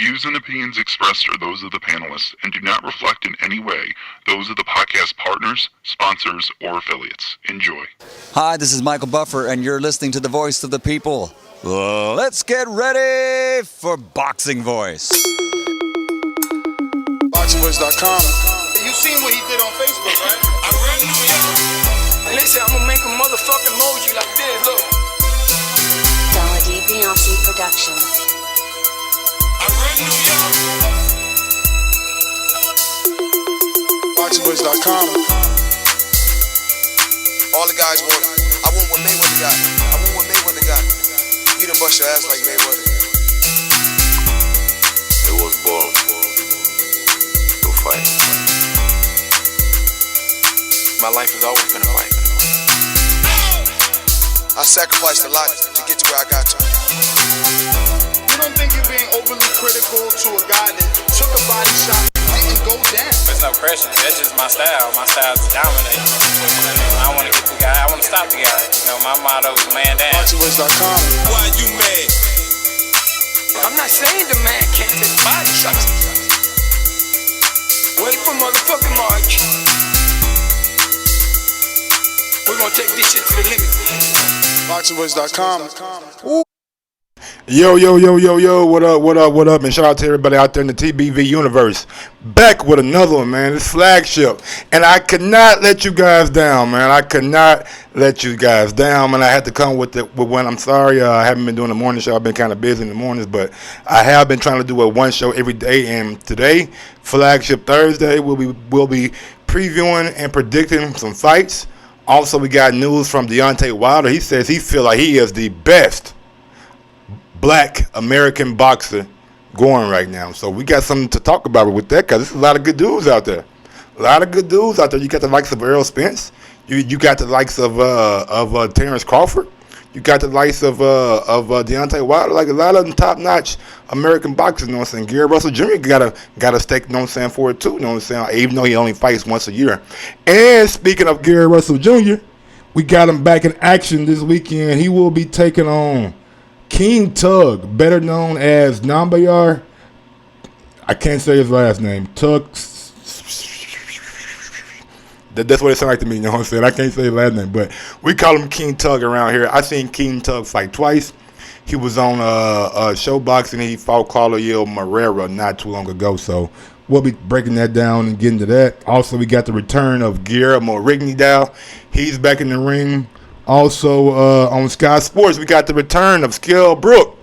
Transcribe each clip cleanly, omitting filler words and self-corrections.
views and opinions expressed are those of the panelists and do not reflect in any way those of the podcast partners, sponsors, or affiliates. Enjoy. Hi, this is Michael Buffer, and you're listening to The Voice of the People. Let's get ready for Boxing Voice. BoxingVoice.com. You seen what he did on Facebook, right? I run New York. Listen, I'm gonna make a motherfucking emoji like this, look. Dollar D Beyonce Productions. I run New York. BoxingVoice.com. All the guys want it. I want what Mayweather got. I want what Mayweather got. You done bust your ass like Mayweather. I was born to fight. My life has always been a fight. I sacrificed a lot to get to where I got to. You don't think you're being overly critical to a guy that took a body shot and didn't go down? There's no pressure. That's just my style. My style is to dominate. I want to get the guy. I want to stop the guy. You know, my motto is man down. BoxingVoice.com. Why you mad? I'm not saying the man can't take body shots. Wait for motherfucking March. We're gonna take this shit to the limit. BoxingVoice.com. Yo, what up, and shout out to everybody out there in the TBV universe. Back with another one, man. It's flagship. And I could not let you guys down, man. I had to come with one. I'm sorry, I haven't been doing the morning show. I've been kind of busy in the mornings, but I have been trying to do one show every day. And today, Flagship Thursday, we'll be previewing and predicting some fights. Also, we got news from Deontay Wilder. He says he feels like he is the best Black American boxer going right now. So we got something to talk about with that, because there's a lot of good dudes out there. You got the likes of Errol Spence. You got the likes of Terrence Crawford. You got the likes of Deontay Wilder. Like a lot of them top-notch American boxers, you know what I'm saying? Gary Russell Jr. got a stake, you know what I'm saying, for it too, you know what I'm saying? Even though he only fights once a year. And speaking of Gary Russell Jr., we got him back in action this weekend. He will be taking on King Tug, better known as Nyambayar. I can't say his last name. That's what it sounds like to me, you know what I'm saying? I can't say his last name, but we call him King Tug around here. I seen King Tug fight twice. He was on Showboxing, and he fought Claudio Marrero not too long ago, so we'll be breaking that down and getting to that. Also, we got the return of Guillermo Rigondeaux. He's back in the ring. Also, on Sky Sports, we got the return of Kell Brook.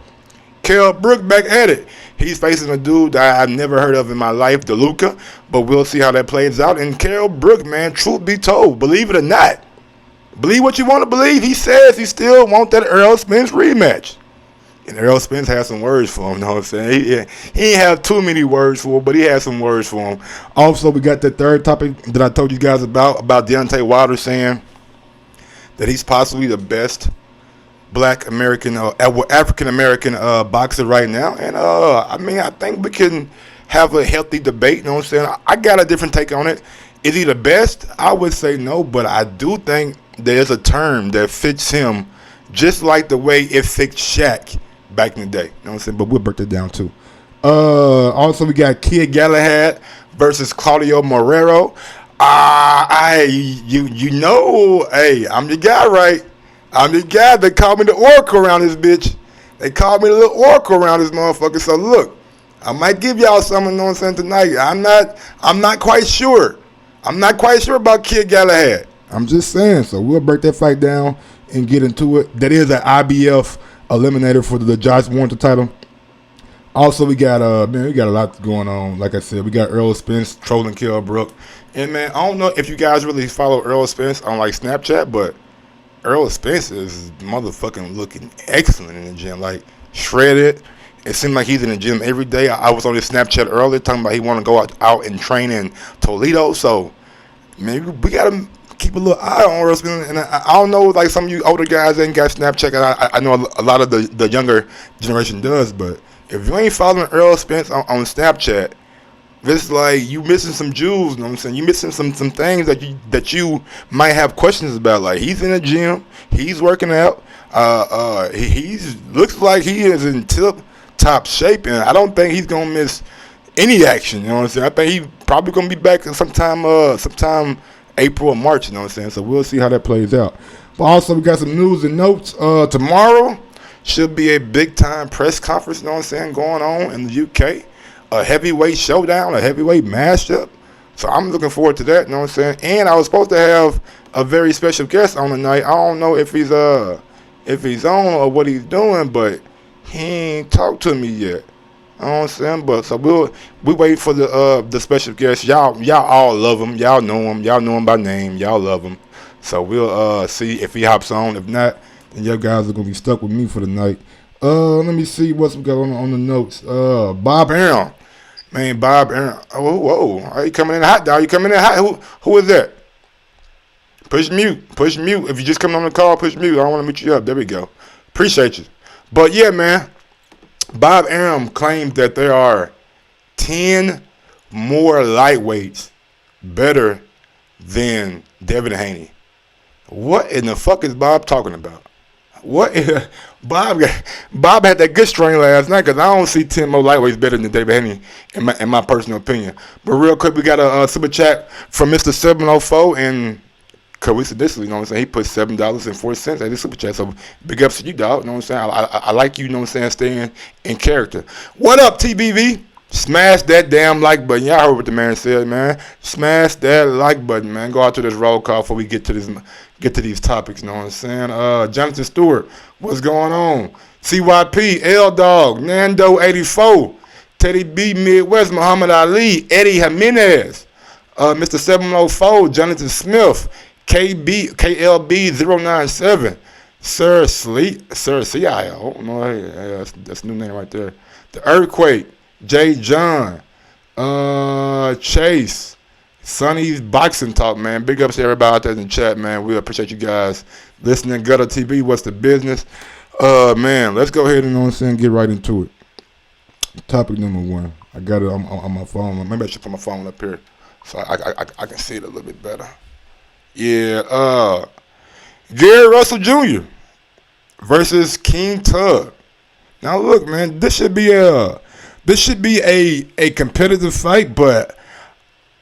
Kell Brook back at it. He's facing a dude that I've never heard of in my life, DeLuca, but we'll see how that plays out. And Kell Brook, man, truth be told, believe it or not, believe what you want to believe, he says he still wants that Errol Spence rematch. And Errol Spence has some words for him, you know what I'm saying? He ain't have too many words for him, but he has some words for him. Also, we got the third topic that I told you guys about Deontay Wilder saying that he's possibly the best Black American, African American boxer right now. And I think we can have a healthy debate, you know what I'm saying? I got a different take on it. Is he the best? I would say no, but I do think there's a term that fits him just like the way it fit Shaq back in the day. You know what I'm saying? But we'll break that down too. Also, we got Kid Galahad versus Claudio Marrero. Hey, I'm the guy, right? I'm the guy. They call me the oracle around this bitch. They call me the little oracle around this motherfucker. So look, I might give y'all something, you know what I'm saying, tonight. I'm not quite sure. I'm not quite sure about Kid Galahad. I'm just saying. So we'll break that fight down and get into it. That is an IBF eliminator for the Josh Warrington title. Also, we got a lot going on. Like I said, we got Errol Spence trolling Kell Brook. And man, I don't know if you guys really follow Errol Spence on like Snapchat, but Errol Spence is motherfucking looking excellent in the gym, like shredded. It seems like he's in the gym every day. I was on his Snapchat earlier talking about he want to go out and train in Toledo. So maybe we gotta keep a little eye on Errol Spence. And I don't know, like some of you older guys ain't got Snapchat. And I know a lot of the younger generation does, but if you ain't following Errol Spence on Snapchat, it's like you missing some jewels, you know what I'm saying? You missing some things that you might have questions about. Like he's in the gym, he's working out, he's looks like he is in top top shape, and I don't think he's gonna miss any action. You know what I'm saying? I think he's probably gonna be back sometime April or March. You know what I'm saying? So we'll see how that plays out. But also we got some news and notes. Tomorrow should be a big time press conference. You know what I'm saying? Going on in the UK, a heavyweight showdown, a heavyweight mashup. So I'm looking forward to that. You know what I'm saying? And I was supposed to have a very special guest on tonight. I don't know if he's on or what he's doing, but he ain't talked to me yet. You know what I'm saying? But so we wait for the special guest. Y'all all love him. Y'all know him. Y'all know him by name. Y'all love him. So we'll see if he hops on. If not, then y'all guys are gonna be stuck with me for the night. Let me see what's we got on the notes. Bob Arum. Man, Bob Arum. Oh, whoa. Are you coming in hot, dog? You coming in hot? Who is that? Push mute. If you just come on the call, push mute. I don't want to mute you up. There we go. Appreciate you. But yeah, man. Bob Arum claimed that there are 10 more lightweights better than Devin Haney. What in the fuck is Bob talking about? Bob had that good string last night because I don't see 10 more lightweights better than Devin Haney in my personal opinion. But real quick, we got a super chat from Mr. 704 and coincidentally, you know what I'm saying, he put $7.04 at his super chat. So big ups to you, dog. You know what I'm saying? I like you know what I'm saying, staying in character. What up, TBV? Smash that damn like button. Y'all heard what the man said, man. Smash that like button, man. Go out to this roll call before we get to these topics, you know what I'm saying? Jonathan Stewart, what's going on? CYP, L Dog, Nando 84, Teddy B Midwest, Muhammad Ali, Eddie Jimenez, Mr. 704, Jonathan Smith, KLB 097, Sir CI, I don't know, that's a new name right there. The Earthquake, J. John, Chase, Sonny's Boxing Talk, man. Big ups to everybody out there in the chat, man. We appreciate you guys listening. Gutter TV, what's the business? Man, let's go ahead and, you know what I'm saying, get right into it. Topic number 1. I got it on my phone. Maybe I should put my phone up here so I can see it a little bit better. Yeah, Gary Russell Jr. versus King Tug. Now look, man, this should be a competitive fight, but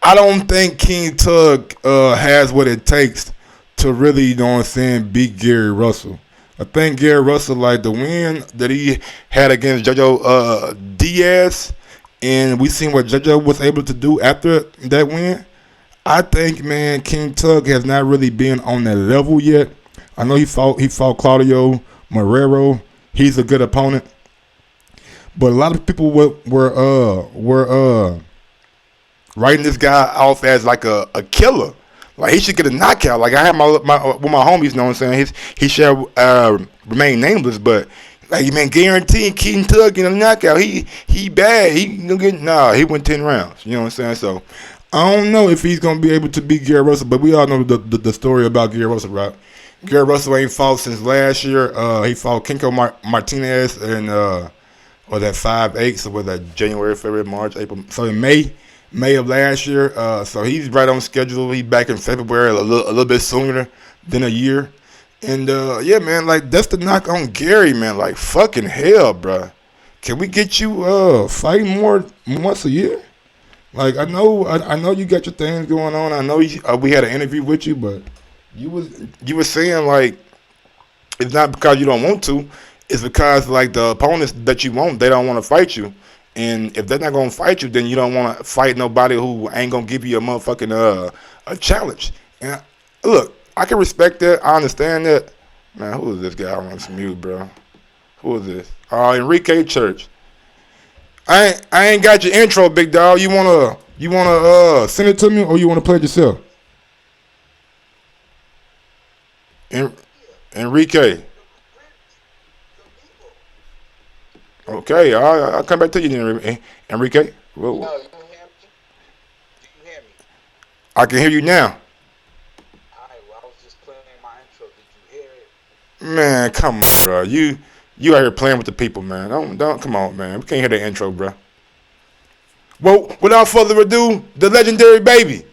I don't think King Tug has what it takes to really, you know what I'm saying, beat Gary Russell. I think Gary Russell, like the win that he had against Jojo Diaz, and we seen what Jojo was able to do after that win. I think, man, King Tug has not really been on that level yet. I know he fought Claudio Marrero. He's a good opponent. But a lot of people were writing this guy off as like a killer. Like he should get a knockout. Like I had my with my homies, you know what I'm saying? He should remain nameless, but like man, guaranteed King Tug getting a knockout. He bad. He went 10 rounds. You know what I'm saying? So I don't know if he's gonna be able to beat Gary Russell, but we all know the story about Gary Russell, right? Gary Russell ain't fought since last year. He fought Kenko Martinez in or that 5/8, so was that January, February, March, April. So in May of last year. So he's right on schedule. He's back in February, a little bit sooner than a year. And yeah, man, like that's the knock on Gary, man. Like fucking hell, bruh. Can we get you fighting more once a year? Like I know you got your things going on. I know we had an interview with you, but you were saying like it's not because you don't want to. It's because like the opponents that you want, they don't want to fight you. And if they're not gonna fight you, then you don't want to fight nobody who ain't gonna give you a motherfucking a challenge. And look, I can respect that. I understand that. Man, who is this guy on this mute, bro? Who is this? Enrique Church. I ain't got your intro, big dog. You wanna send it to me, or you wanna play it yourself? Enrique. Okay, I'll come back to you then, Enrique. Whoa. No, you can hear me? Do you hear me? I can hear you now. Alright, well, I was just playing my intro. Did you hear it? Man, come on, bro. You out here playing with the people, man. Don't come on, man. We can't hear the intro, bro. Well, without further ado, the legendary baby.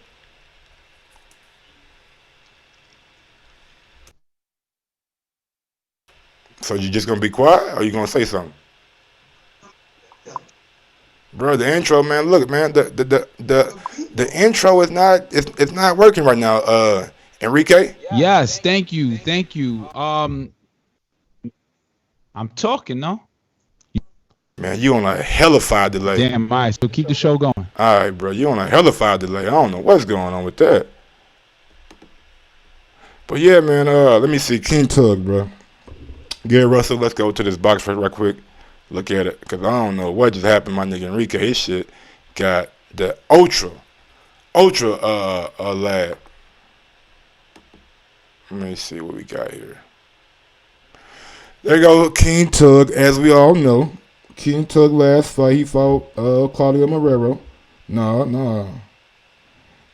So you just gonna be quiet, or you gonna say something? Bro, the intro, man. Look, man, the intro is not it's not working right now. Enrique. Yes, thank you. I'm talking, no? Man, you on a hellified delay. Damn, all right. So keep the show going. All right, bro. You on a hellified delay. I don't know what's going on with that. But yeah, man. Let me see. King Tug, bro. Gary Russell. Let's go to this box right quick. Look at it, cause I don't know what just happened. My nigga Enrique, his shit got the ultra lab. Let me see what we got here. There you go, King Tug. As we all know, King Tug last fight he fought Claudio Marrero. No.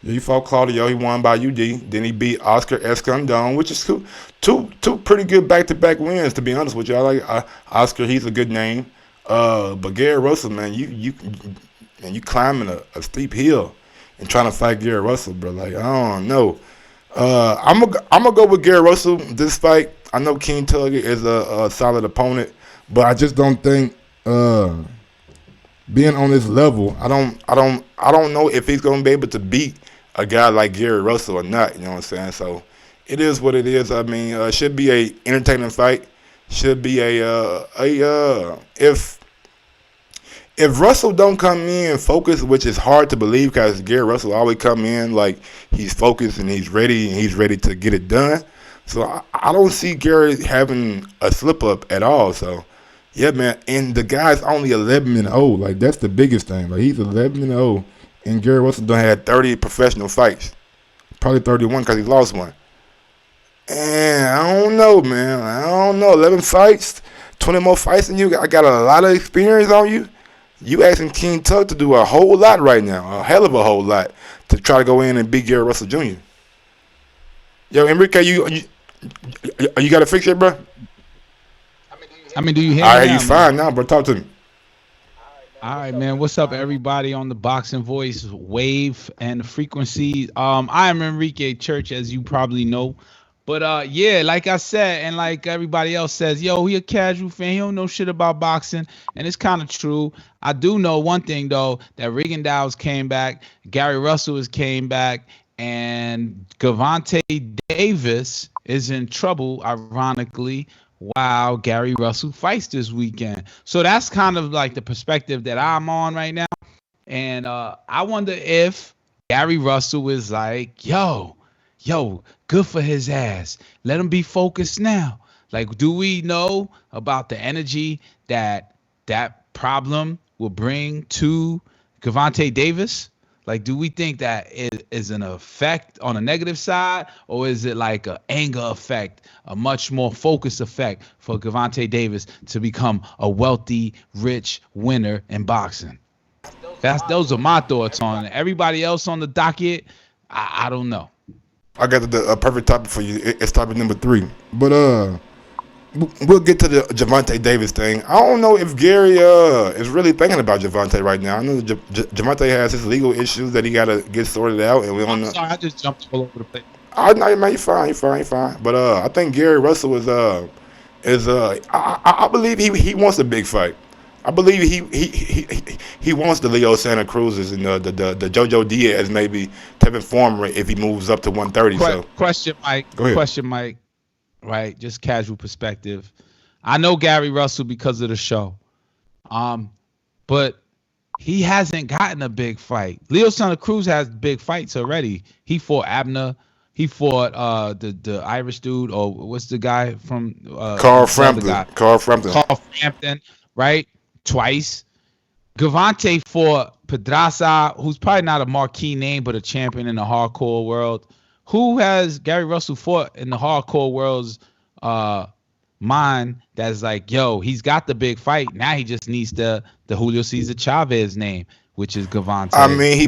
Yeah, he fought Claudio. He won by UD. Then he beat Oscar Escandon, which is two pretty good back-to-back wins. To be honest with you, I like Oscar. He's a good name. But Gary Russell, man, you climbing a steep hill and trying to fight Gary Russell, bro. Like I don't know. I'm gonna go with Gary Russell this fight. I know King Tug is a solid opponent, but I just don't think being on this level, I don't know if he's gonna be able to beat a guy like Gary Russell or not. You know what I'm saying? So it is what it is. I mean, should be a entertaining fight. Should be if Russell don't come in focused, which is hard to believe because Gary Russell always come in like he's focused and he's ready to get it done. So I don't see Gary having a slip up at all. So yeah, man. And the guy's only 11-0. Like that's the biggest thing. Like he's 11-0, and Gary Russell done had 30 professional fights, probably 31 because he lost one. And I don't know, man. I don't know. 11 fights, 20 more fights than you. I got a lot of experience on you. You asking King Tug to do a whole lot right now, a hell of a whole lot, to try to go in and beat Gary Russell Jr. Yo, Enrique, you got to fix it, bro? I mean, do you hear me? All right, you fine now, bro. Talk to me. All right, man. What's up, everybody on the Boxing Voice wave and frequency? I am Enrique Church, as you probably know. But yeah, like I said, and like everybody else says, yo, he a casual fan. He don't know shit about boxing, and it's kind of true. I do know one thing though, that Rigondeaux came back, Gary Russell has came back, and Gervonta Davis is in trouble, ironically, while Gary Russell fights this weekend. So that's kind of like the perspective that I'm on right now. And I wonder if Gary Russell is like, yo, good for his ass. Let him be focused now. Like, do we know about the energy that problem will bring to Gervonta Davis? Like, do we think that it is an effect on a negative side, or is it like an anger effect, a much more focused effect for Gervonta Davis to become a wealthy, rich winner in boxing? Those are my thoughts on it. Everybody else on the docket, I don't know. I got a perfect topic for you. It's topic number 3. But we'll get to the Gervonta Davis thing. I don't know if Gary is really thinking about Gervonta right now. I know Gervonta has his legal issues that he got to get sorted out, and we don't know. Sorry, I just jumped all over the place. I know, man, you're fine. But I think Gary Russell is I believe he wants a big fight. I believe he wants the Leo Santa Cruz's and the Jojo Diaz maybe type of form if he moves up to 130. Question, Mike. Go ahead. Question, Mike. Right, just casual perspective. I know Gary Russell because of the show, but he hasn't gotten a big fight. Leo Santa Cruz has big fights already. He fought Abner. He fought the Irish dude, or what's the guy from Carl Frampton, right? Twice. Gervonta fought Pedraza, who's probably not a marquee name, but a champion in the hardcore world. Who has Gary Russell fought in the hardcore world's mind that's like, yo, he's got the big fight. Now he just needs the Julio Cesar Chavez name, which is Gervonta. I mean, he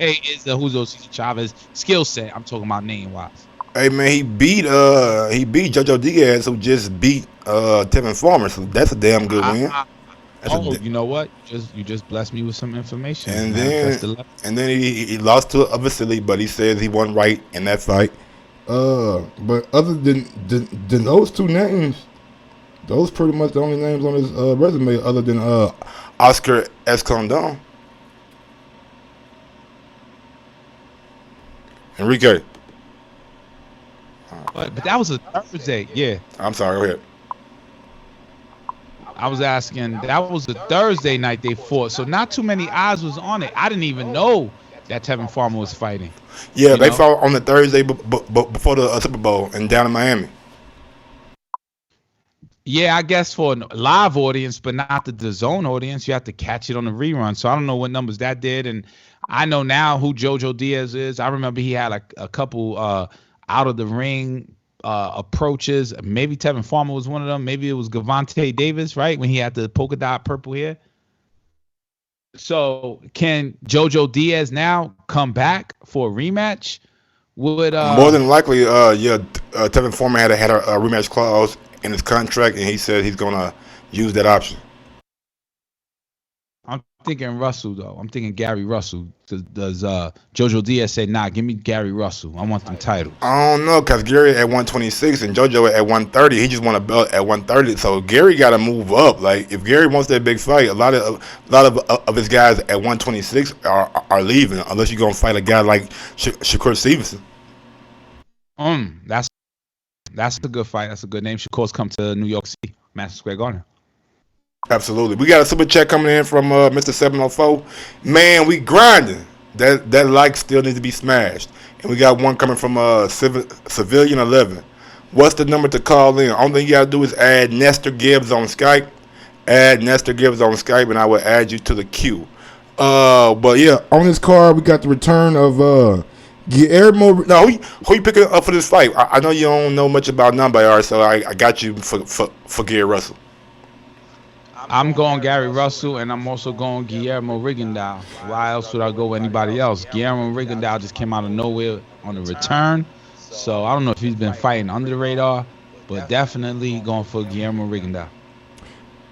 is the Julio Cesar Chavez skill set. I'm talking about name-wise. Hey, man, he beat Jojo Diaz, who just beat Tevin Farmer, so that's a damn good win. You know what? You just blessed me with some information. And then he lost to a Vasily, but he says he won right in that fight. But other than those two names, those pretty much the only names on his resume, other than Oscar Escondon. Enrique. But that was a Thursday. Yeah. I'm sorry. Go ahead. I was asking, that was a Thursday night they fought, so not too many eyes was on it. I didn't even know that Tevin Farmer was fighting. Yeah, they fought on the Thursday before the Super Bowl and down in Miami. Yeah, I guess for a live audience, but not the DAZN audience. You have to catch it on the rerun. So I don't know what numbers that did. And I know now who Jojo Diaz is. I remember he had a couple out of the ring approaches. Maybe Tevin Farmer was one of them. Maybe it was Gervonta Davis, right? When he had the polka dot purple hair. So can Jojo Diaz now come back for a rematch? Would more than likely, Tevin Farmer had a rematch clause in his contract, and he said he's gonna use that option. I'm thinking Russell though. I'm thinking Gary Russell. Does Jojo Diaz say, nah, give me Gary Russell. I want them titles. I don't know, because Gary at 126 and Jojo at 130. He just won a belt at 130. So Gary got to move up. Like, if Gary wants that big fight, a lot of his guys at 126 are leaving, unless you're gonna fight a guy like Shakur Stevenson. That's a good fight. That's a good name. Shakur's come to New York City, Madison Square Garden. Absolutely. We got a super chat coming in from Mr. 704. Man, we grinding. That like still needs to be smashed. And we got one coming from Civilian 11. What's the number to call in? Only thing you got to do is add Nestor Gibbs on Skype. Add Nestor Gibbs on Skype, and I will add you to the queue. But yeah, on this card, we got the return of Guillermo. No, who you picking up for this fight? I know you don't know much about Nyambayar, so I got you for Gary Russell. I'm going Gary Russell, and I'm also going Guillermo Rigondeaux. Why else would I go with anybody else? Guillermo Rigondeaux just came out of nowhere on the return, so I don't know if he's been fighting under the radar, but definitely going for Guillermo Rigondeaux.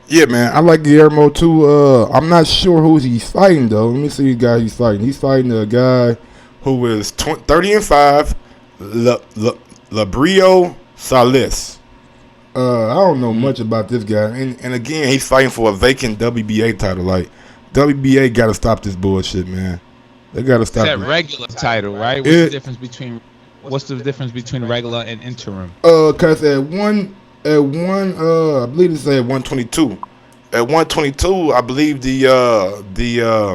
Yeah, man, I like Guillermo too. I'm not sure who he's fighting though. Let me see the guy he's fighting. He's fighting a guy who is 30-5, Liborio Solis. I don't know much about this guy, and again, he's fighting for a vacant WBA title. Like, WBA got to stop this bullshit, man. They got to stop that regular title, right? What's the difference between regular and interim? Cause at one, I believe it's at 122. At 122, I believe the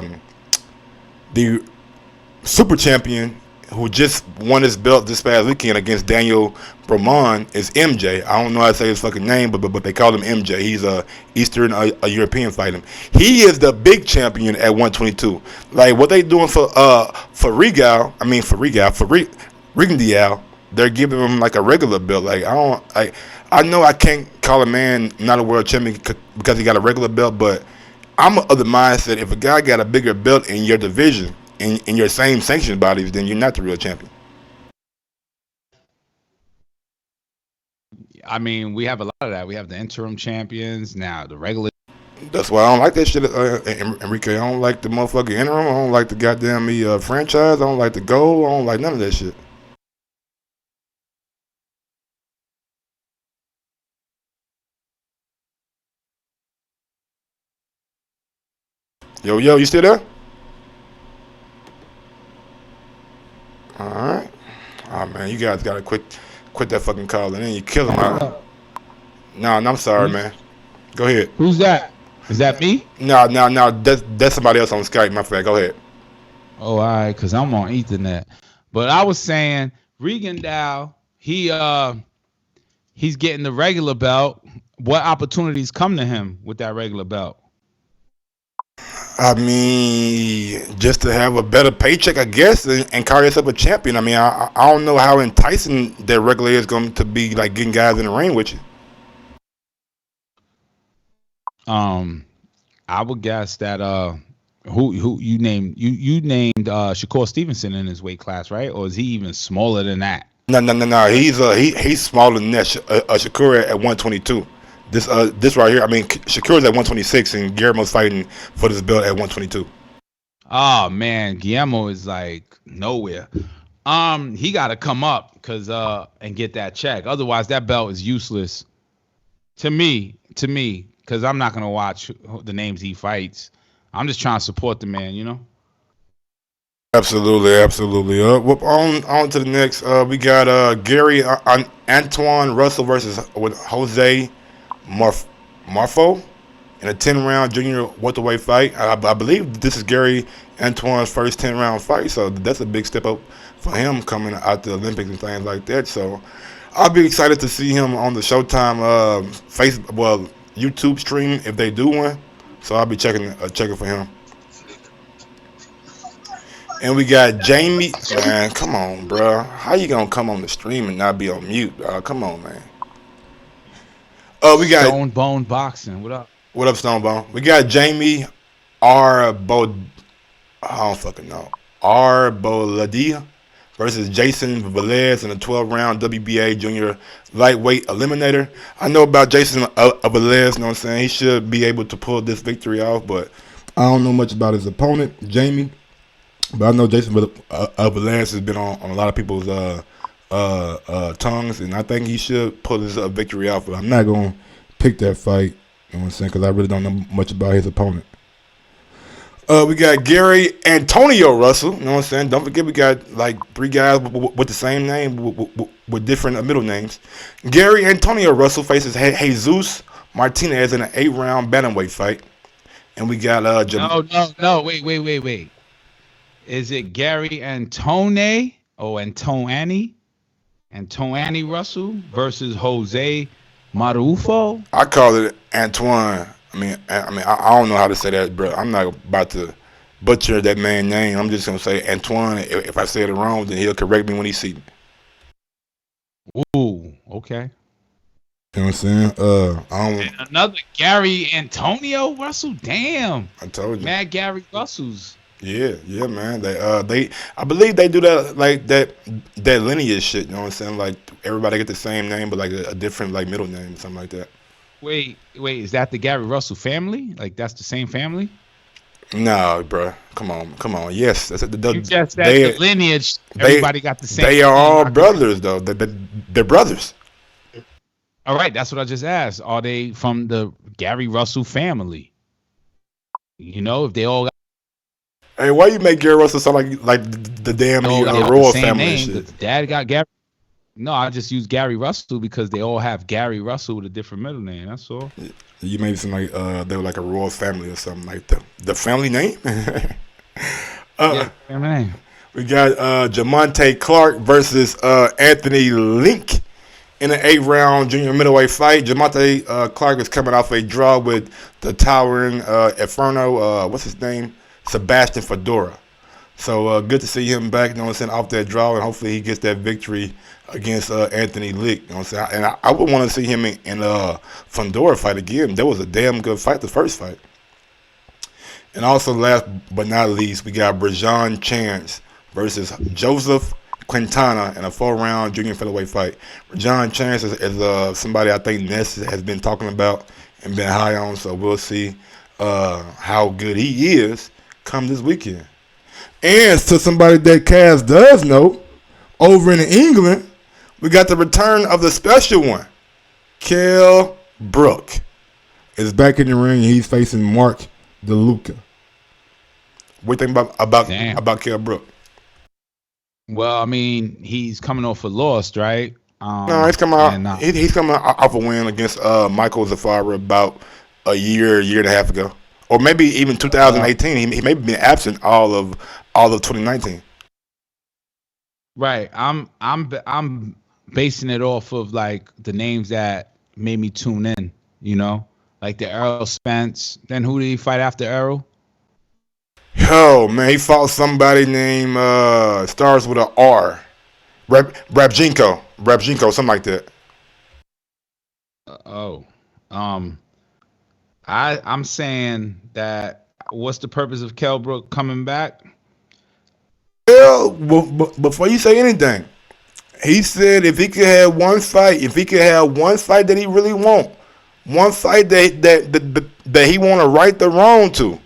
super champion who just won his belt this past weekend against Daniel Bromon is MJ. I don't know how to say his fucking name, but they call him MJ. He's a Eastern European fighter. He is the big champion at 122. Like, what they doing for Rigondeaux, they're giving him like a regular belt. Like, I know I can't call a man not a world champion because he got a regular belt, but I'm of the mindset if a guy got a bigger belt in your division, in your same sanctioned bodies, then you're not the real champion. I mean, we have a lot of that. We have the interim champions now, the regular. That's why I don't like that shit, Enrique. I don't like the motherfucking interim. I don't like the goddamn franchise. I don't like the goal. I don't like none of that shit. Yo, you still there? All right. Oh man, you guys gotta quit that fucking call, and then you kill him out. No, I'm sorry, man. Go ahead. Who's that? Is that me? No. That's somebody else on Skype. My friend. Go ahead. Oh, all right, because I'm on Ethernet. But I was saying, Rigondeaux, he's getting the regular belt. What opportunities come to him with that regular belt? I mean, just to have a better paycheck, I guess, and call yourself a champion. I mean, I don't know how enticing that regular is going to be, like getting guys in the ring with you. I would guess that who you named Shakur Stevenson in his weight class, right? Or is he even smaller than that? No. He's smaller than that. Shakur at 122. This right here, I mean, Shakur's at 126, and Guillermo's fighting for this belt at 122. Oh man, Guillermo is like nowhere. He got to come up and get that check. Otherwise, that belt is useless. To me, because I'm not gonna watch the names he fights. I'm just trying to support the man, you know. Absolutely. On to the next. We got Antoine Russell versus with Jose Marrufo in a 10-round junior welterweight fight. I believe this is Gary Antoine's first 10-round fight, so that's a big step up for him coming out the Olympics and things like that. So I'll be excited to see him on the Showtime YouTube stream if they do one. So I'll be checking for him. And we got Jamie. Man, come on, bro. How you gonna come on the stream and not be on mute? Come on, man. We got Stone Bone Boxing. What up? What up, Stone Bone? We got Jaime Arboleda. I don't fucking know. Arboleda versus Jayson Velez in a 12-round WBA junior lightweight eliminator. I know about Jayson Velez, you know what I'm saying? He should be able to pull this victory off, but I don't know much about his opponent, Jamie. But I know Jayson Velez has been on a lot of people's tongues, and I think he should pull this victory off. But I'm not going to pick that fight, you know what I'm saying, because I really don't know much about his opponent. We got Gary Antonio Russell, you know what I'm saying? Don't forget we got like 3 guys with the same name, with different middle names. Gary Antonio Russell faces Jesus Martinez in an 8-round bantamweight fight. And we got No, wait. Is it Gary Antuanne Russell versus Jose Marrufo? I call it Antoine. I don't know how to say that, bro. I'm not about to butcher that man's name. I'm just gonna say Antoine. If I say it wrong, then he'll correct me when he sees me. Ooh, okay. You know what I'm saying? Another Gary Antonio Russell. Damn. I told you. Mad Gary Russells. Yeah, man. They I believe they do that like that lineage shit. You know what I'm saying? Like everybody get the same name, but like a different like middle name, or something like that. Wait, is that the Gary Russell family? Like that's the same family? No, bro. Come on. Yes, that's you just said the lineage. Everybody got the same. They are all brothers, though. They're brothers. All right, that's what I just asked. Are they from the Gary Russell family? You know, if they all got. Hey, why you make Gary Russell sound like the damn royal family and shit? The dad got Gary. No, I just use Gary Russell because they all have Gary Russell with a different middle name. That's all. You made it seem like they were like a royal family or something like that. The family name? Yeah, family name. We got Jamontay Clark versus Anthony Lenk in an 8-round junior middleweight fight. Jamontay Clark is coming off a draw with the towering Inferno. What's his name? Sebastian Fedora. So good to see him back, you know what I'm saying, off that draw, and hopefully he gets that victory against Anthony Lick, you know what I'm saying. And I would want to see him in Fedora fight again. That was a damn good fight, the first fight. And also, last but not least, we got Rajon Chance versus Joseph Quintana in a 4-round junior featherweight fight. Rajon Chance is somebody I think Ness has been talking about and been high on, so we'll see how good he is come this weekend. And to somebody that Cass does know, over in England, we got the return of the special one. Kell Brook is back in the ring, and he's facing Mark DeLuca. What do you think about Kell Brook? Well, I mean, he's coming off a loss, right? No, he's coming out. He's coming off a win against Michael Zafara about a year and a half ago, or maybe even 2018. He may have been absent all of 2019. Right. I'm basing it off of like the names that made me tune in. You know, like the Errol Spence. Then who did he fight after Errol? Yo, man, he fought somebody named starts with an R. Rabchenko, something like that. I'm saying that. What's the purpose of Kell Brook coming back? Well, before you say anything, he said if he could have one fight that he really want, one fight that he want to right the wrong to,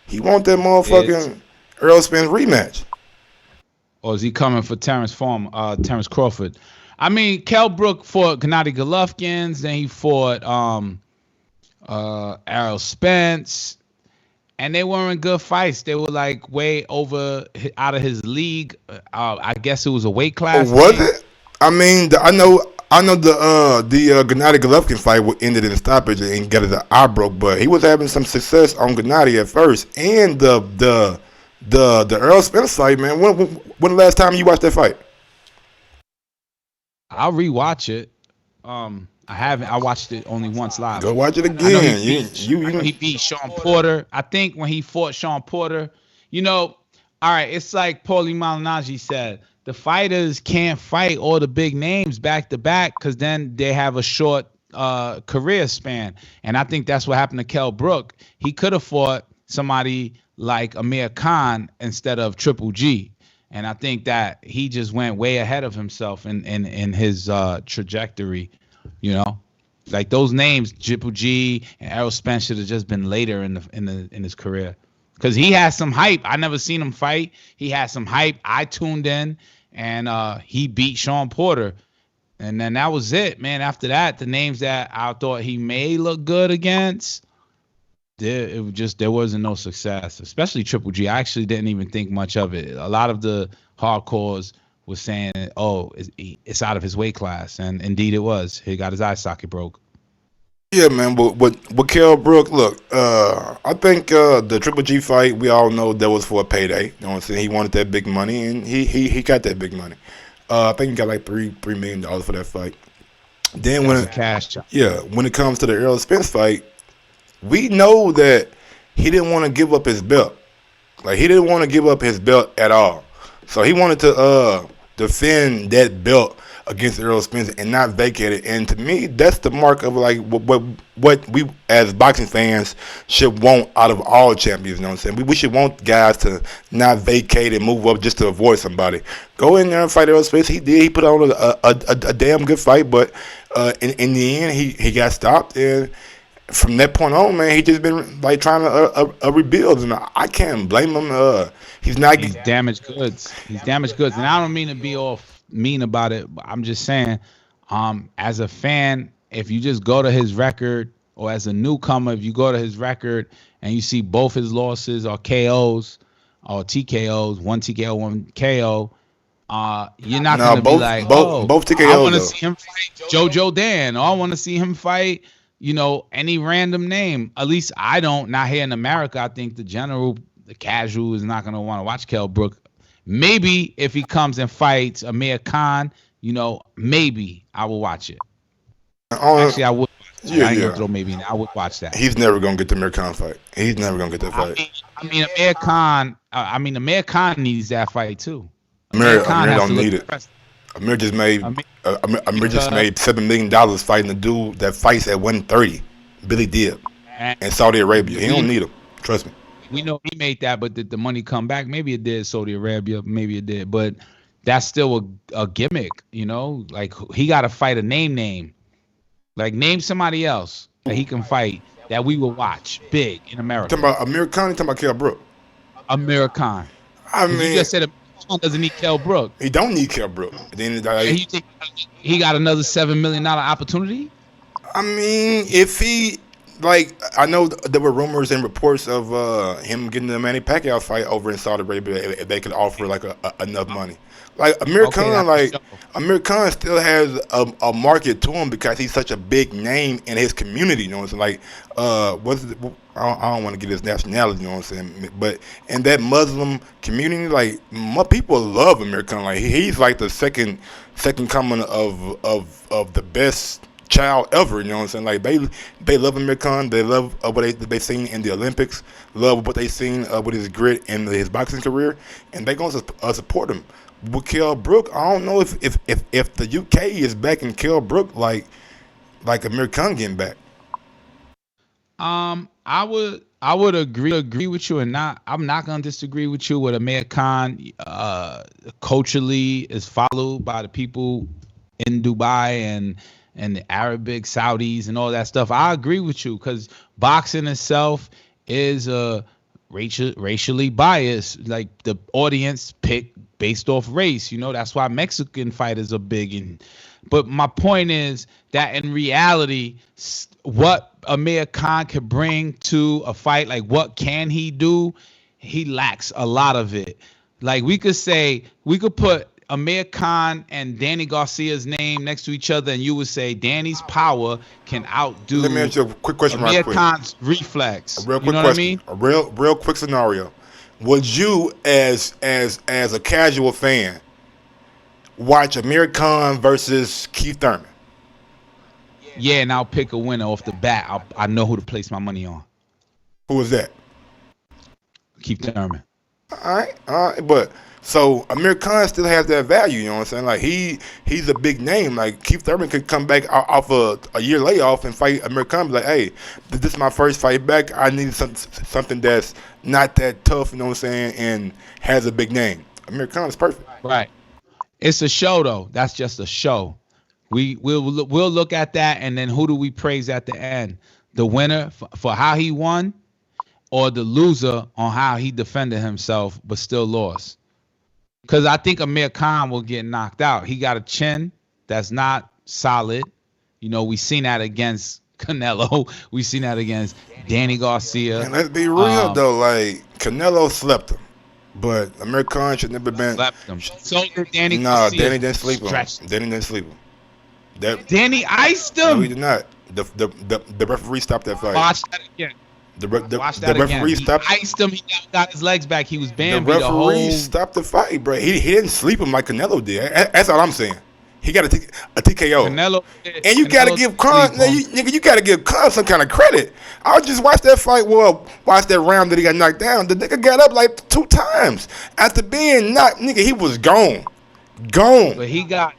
he want that motherfucking Errol Spence rematch. Or is he coming for Terrence Crawford? I mean, Kell Brook fought Gennady Golovkin, then he fought Errol Spence, and they weren't good fights. They were like way over out of his league. I guess it was a weight class. Was it? I mean, I know the Gennady Golovkin fight ended in a stoppage and got his eye broke, but he was having some success on Gennady at first, and the Errol Spence fight, man. When the last time you watched that fight? I'll rewatch it. I haven't. I watched it only once live. Go watch it again. He beat Sean Porter. I think when he fought Sean Porter, all right, it's like Paulie Malignaggi said, the fighters can't fight all the big names back to back because then they have a short career span. And I think that's what happened to Kell Brook. He could have fought somebody like Amir Khan instead of Triple G. And I think that he just went way ahead of himself in his trajectory. Like those names, Triple G and Errol Spence should have just been later in his career, because he had some hype. I never seen him fight. He had some hype. I tuned in, and he beat Sean Porter, and then that was it, man. After that, the names that I thought he may look good against, there wasn't no success. Especially Triple G. I actually didn't even think much of it. A lot of the hardcores was saying, "Oh, it's out of his weight class," and indeed it was. He got his eye socket broke. Yeah, man. But with Kell Brook, look, I think the Triple G fight, we all know that was for a payday. You know what I'm saying? He wanted that big money, and he got that big money. I think he got like $3 million for that fight. Then when it comes to the Errol Spence fight, we know that he didn't want to give up his belt. Like, he didn't want to give up his belt at all. So he wanted to defend that belt against Errol Spence and not vacate it. And to me, that's the mark of like what we as boxing fans should want out of all champions. You know what I'm saying? We should want guys to not vacate and move up just to avoid somebody. Go in there and fight Errol Spence. He did. He put on a damn good fight, but in the end, he got stopped. And from that point on, man, he just been like trying to rebuild, and I can't blame him. He's damaged goods. He's damaged goods, and I don't mean to be all mean about it, but I'm just saying, as a fan, if you just go to his record, or as a newcomer, if you go to his record and you see both his losses are KOs or TKOs, one TKO, one KO, you're not gonna be like, both TKOs. I want to see him fight Jojo Dan, or I want to see him fight, any random name. At least I don't. Not here in America. I think the casual is not gonna want to watch Kell Brook. Maybe if he comes and fights Amir Khan, maybe I will watch it. Actually, I would. I ain't gonna throw maybe. I would watch that. He's never gonna get the Amir Khan fight. He's never gonna get that fight. Amir Khan. Amir Khan needs that fight too. Amir don't need it. Amir just made $7 million fighting the dude that fights at 130, Billy Dibb, in Saudi Arabia. He don't need him. Trust me. We know he made that, but did the money come back? Maybe it did. Saudi Arabia, maybe it did, but that's still a gimmick, Like, he got to fight a name. Like, name somebody else that he can fight that we will watch big in America. Talking about Amir Khan, talking about Kell Brook. Amir Khan. I mean, you just said Amir Khan doesn't need Kell Brook. He don't need Kell Brook. You think he got another $7 million opportunity? I mean, if he. Like, I know there were rumors and reports of him getting the Manny Pacquiao fight over in Saudi Arabia if they could offer like enough money. Like Amir Khan still has a market to him because he's such a big name in his community. You know what I'm saying? Like, I don't want to get his nationality. You know what I'm saying? But in that Muslim community, like, my people love Amir Khan. Like, he's like the second coming of the best child ever, you know what I'm saying? Like, they love Amir Khan. They love what they seen in the Olympics. Love what they seen with his grit and his boxing career, and they gonna support him. With Kell Brook, I don't know if the UK is backing Kell Brook like Amir Khan getting back. I would agree with you, and I'm not gonna disagree with you. With Amir Khan, culturally is followed by the people in Dubai and the Arabic Saudis and all that stuff. I agree with you, because boxing itself is racially biased. Like, the audience pick based off race. That's why Mexican fighters are big. But my point is that in reality, what Amir Khan could bring to a fight, like what can he do? He lacks a lot of it. Like we could put Amir Khan and Danny Garcia's name next to each other, and you would say Danny's power can outdo. Let me ask you a quick question. Amir Khan's reflex. A real quick question. I mean? A real quick scenario. Would you, as a casual fan, watch Amir Khan versus Keith Thurman? Yeah, and I'll pick a winner off the bat. I know who to place my money on. Who is that? Keith Thurman. All right, but so Amir Khan still has that value, you know what I'm saying? Like he's a big name. Like Keith Thurman could come back off a year layoff and fight Amir Khan. Be like, hey, this is my first fight back. I need something that's not that tough, you know what I'm saying, and has a big name. Amir Khan is perfect. Right. It's a show though. That's just a show. We'll look at that, and then who do we praise at the end? The winner for how he won, or the loser on how he defended himself but still lost? Because I think Amir Khan will get knocked out. He got a chin that's not solid. We seen that against Canelo. We seen that against Danny Garcia. And let's be real though, like Canelo slept him, but Amir Khan should never been slept him. So did Danny. No, Garcia. Danny didn't sleep him. Danny didn't sleep him. Danny iced him. No, he did not. The referee stopped that fight. Watch that again. The referee stopped. He iced him. He got his legs back. He was Bambi. The referee stopped the fight, bro. He didn't sleep him like Canelo did. That's all I'm saying. He got a TKO. Canelo, and you got to give Khan, nigga, you got to give Khan some kind of credit. I just watched that fight. Well, watch that round that he got knocked down. The nigga got up like 2 times after being knocked. Nigga, he was gone. But he got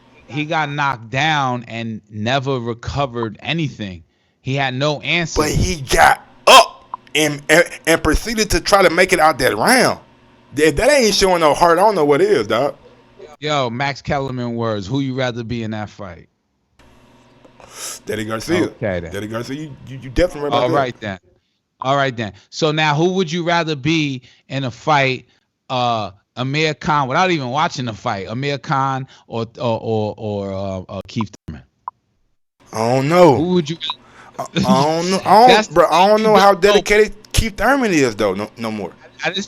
knocked down and never recovered anything. He had no answer. But he got up and proceeded to try to make it out that round. If that ain't showing no heart, I don't know what is, dog. Yo, Max Kellerman words. Who you rather be in that fight? Daddy Garcia. Okay, then. Daddy Garcia, you definitely right about that. All right then. So now, who would you rather be in a fight? Amir Khan, without even watching the fight, Amir Khan or Keith Thurman? I don't know. Who would you? I don't know. I don't know how dedicated Keith Thurman is though. No more. That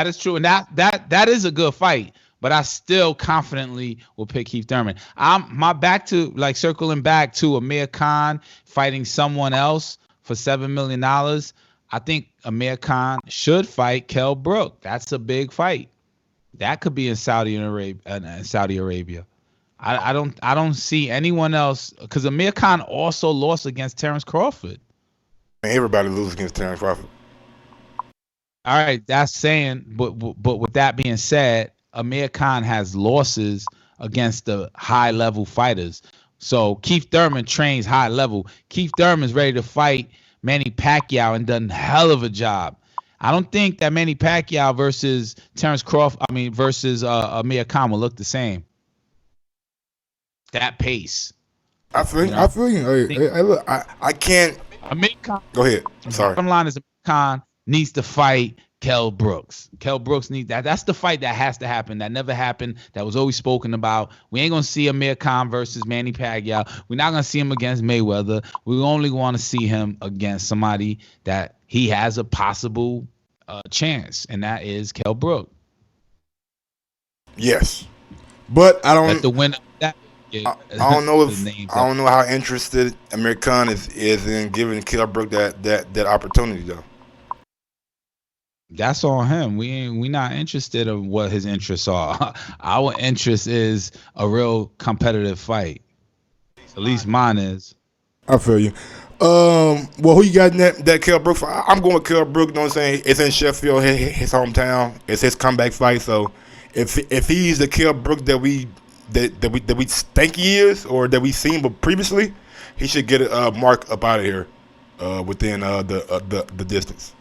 is true, and that is a good fight. But I still confidently will pick Keith Thurman. Circling back to Amir Khan fighting someone else for $7 million. I think Amir Khan should fight Kell Brook. That's a big fight. That could be in Saudi Arabia. I don't see anyone else, because Amir Khan also lost against Terrence Crawford. Everybody loses against Terrence Crawford. All right, that's saying, but with that being said, Amir Khan has losses against the high level fighters. So Keith Thurman trains high level. Keith Thurman's ready to fight Manny Pacquiao and done a hell of a job. I don't think that Manny Pacquiao versus Terrence Crawford, versus Amir Khan will look the same. That pace. I feel you. Hey, look, I can't. Amir Khan. Go ahead. I'm sorry. Bottom line is Amir Khan needs to fight Kell Brooks. Kell Brooks needs that. That's the fight that has to happen. That never happened. That was always spoken about. We ain't gonna see Amir Khan versus Manny Pacquiao. We're not gonna see him against Mayweather. We only want to see him against somebody that he has a possible chance, and that is Kell Brook. Yes, but I don't. Let the winner. I don't know I don't know how interested Amir Khan is in giving Kell Brook that opportunity though. That's on him. We not interested in what his interests are. Our interest is a real competitive fight. At least mine is. I feel you. Well, who you got in that Kell Brook fight? I'm going with Kell Brook. You know what I'm saying? It's in Sheffield, his hometown. It's his comeback fight. So if he's the Kell Brook that we think he is, or that we seen but previously, he should get a mark up out of here within the distance.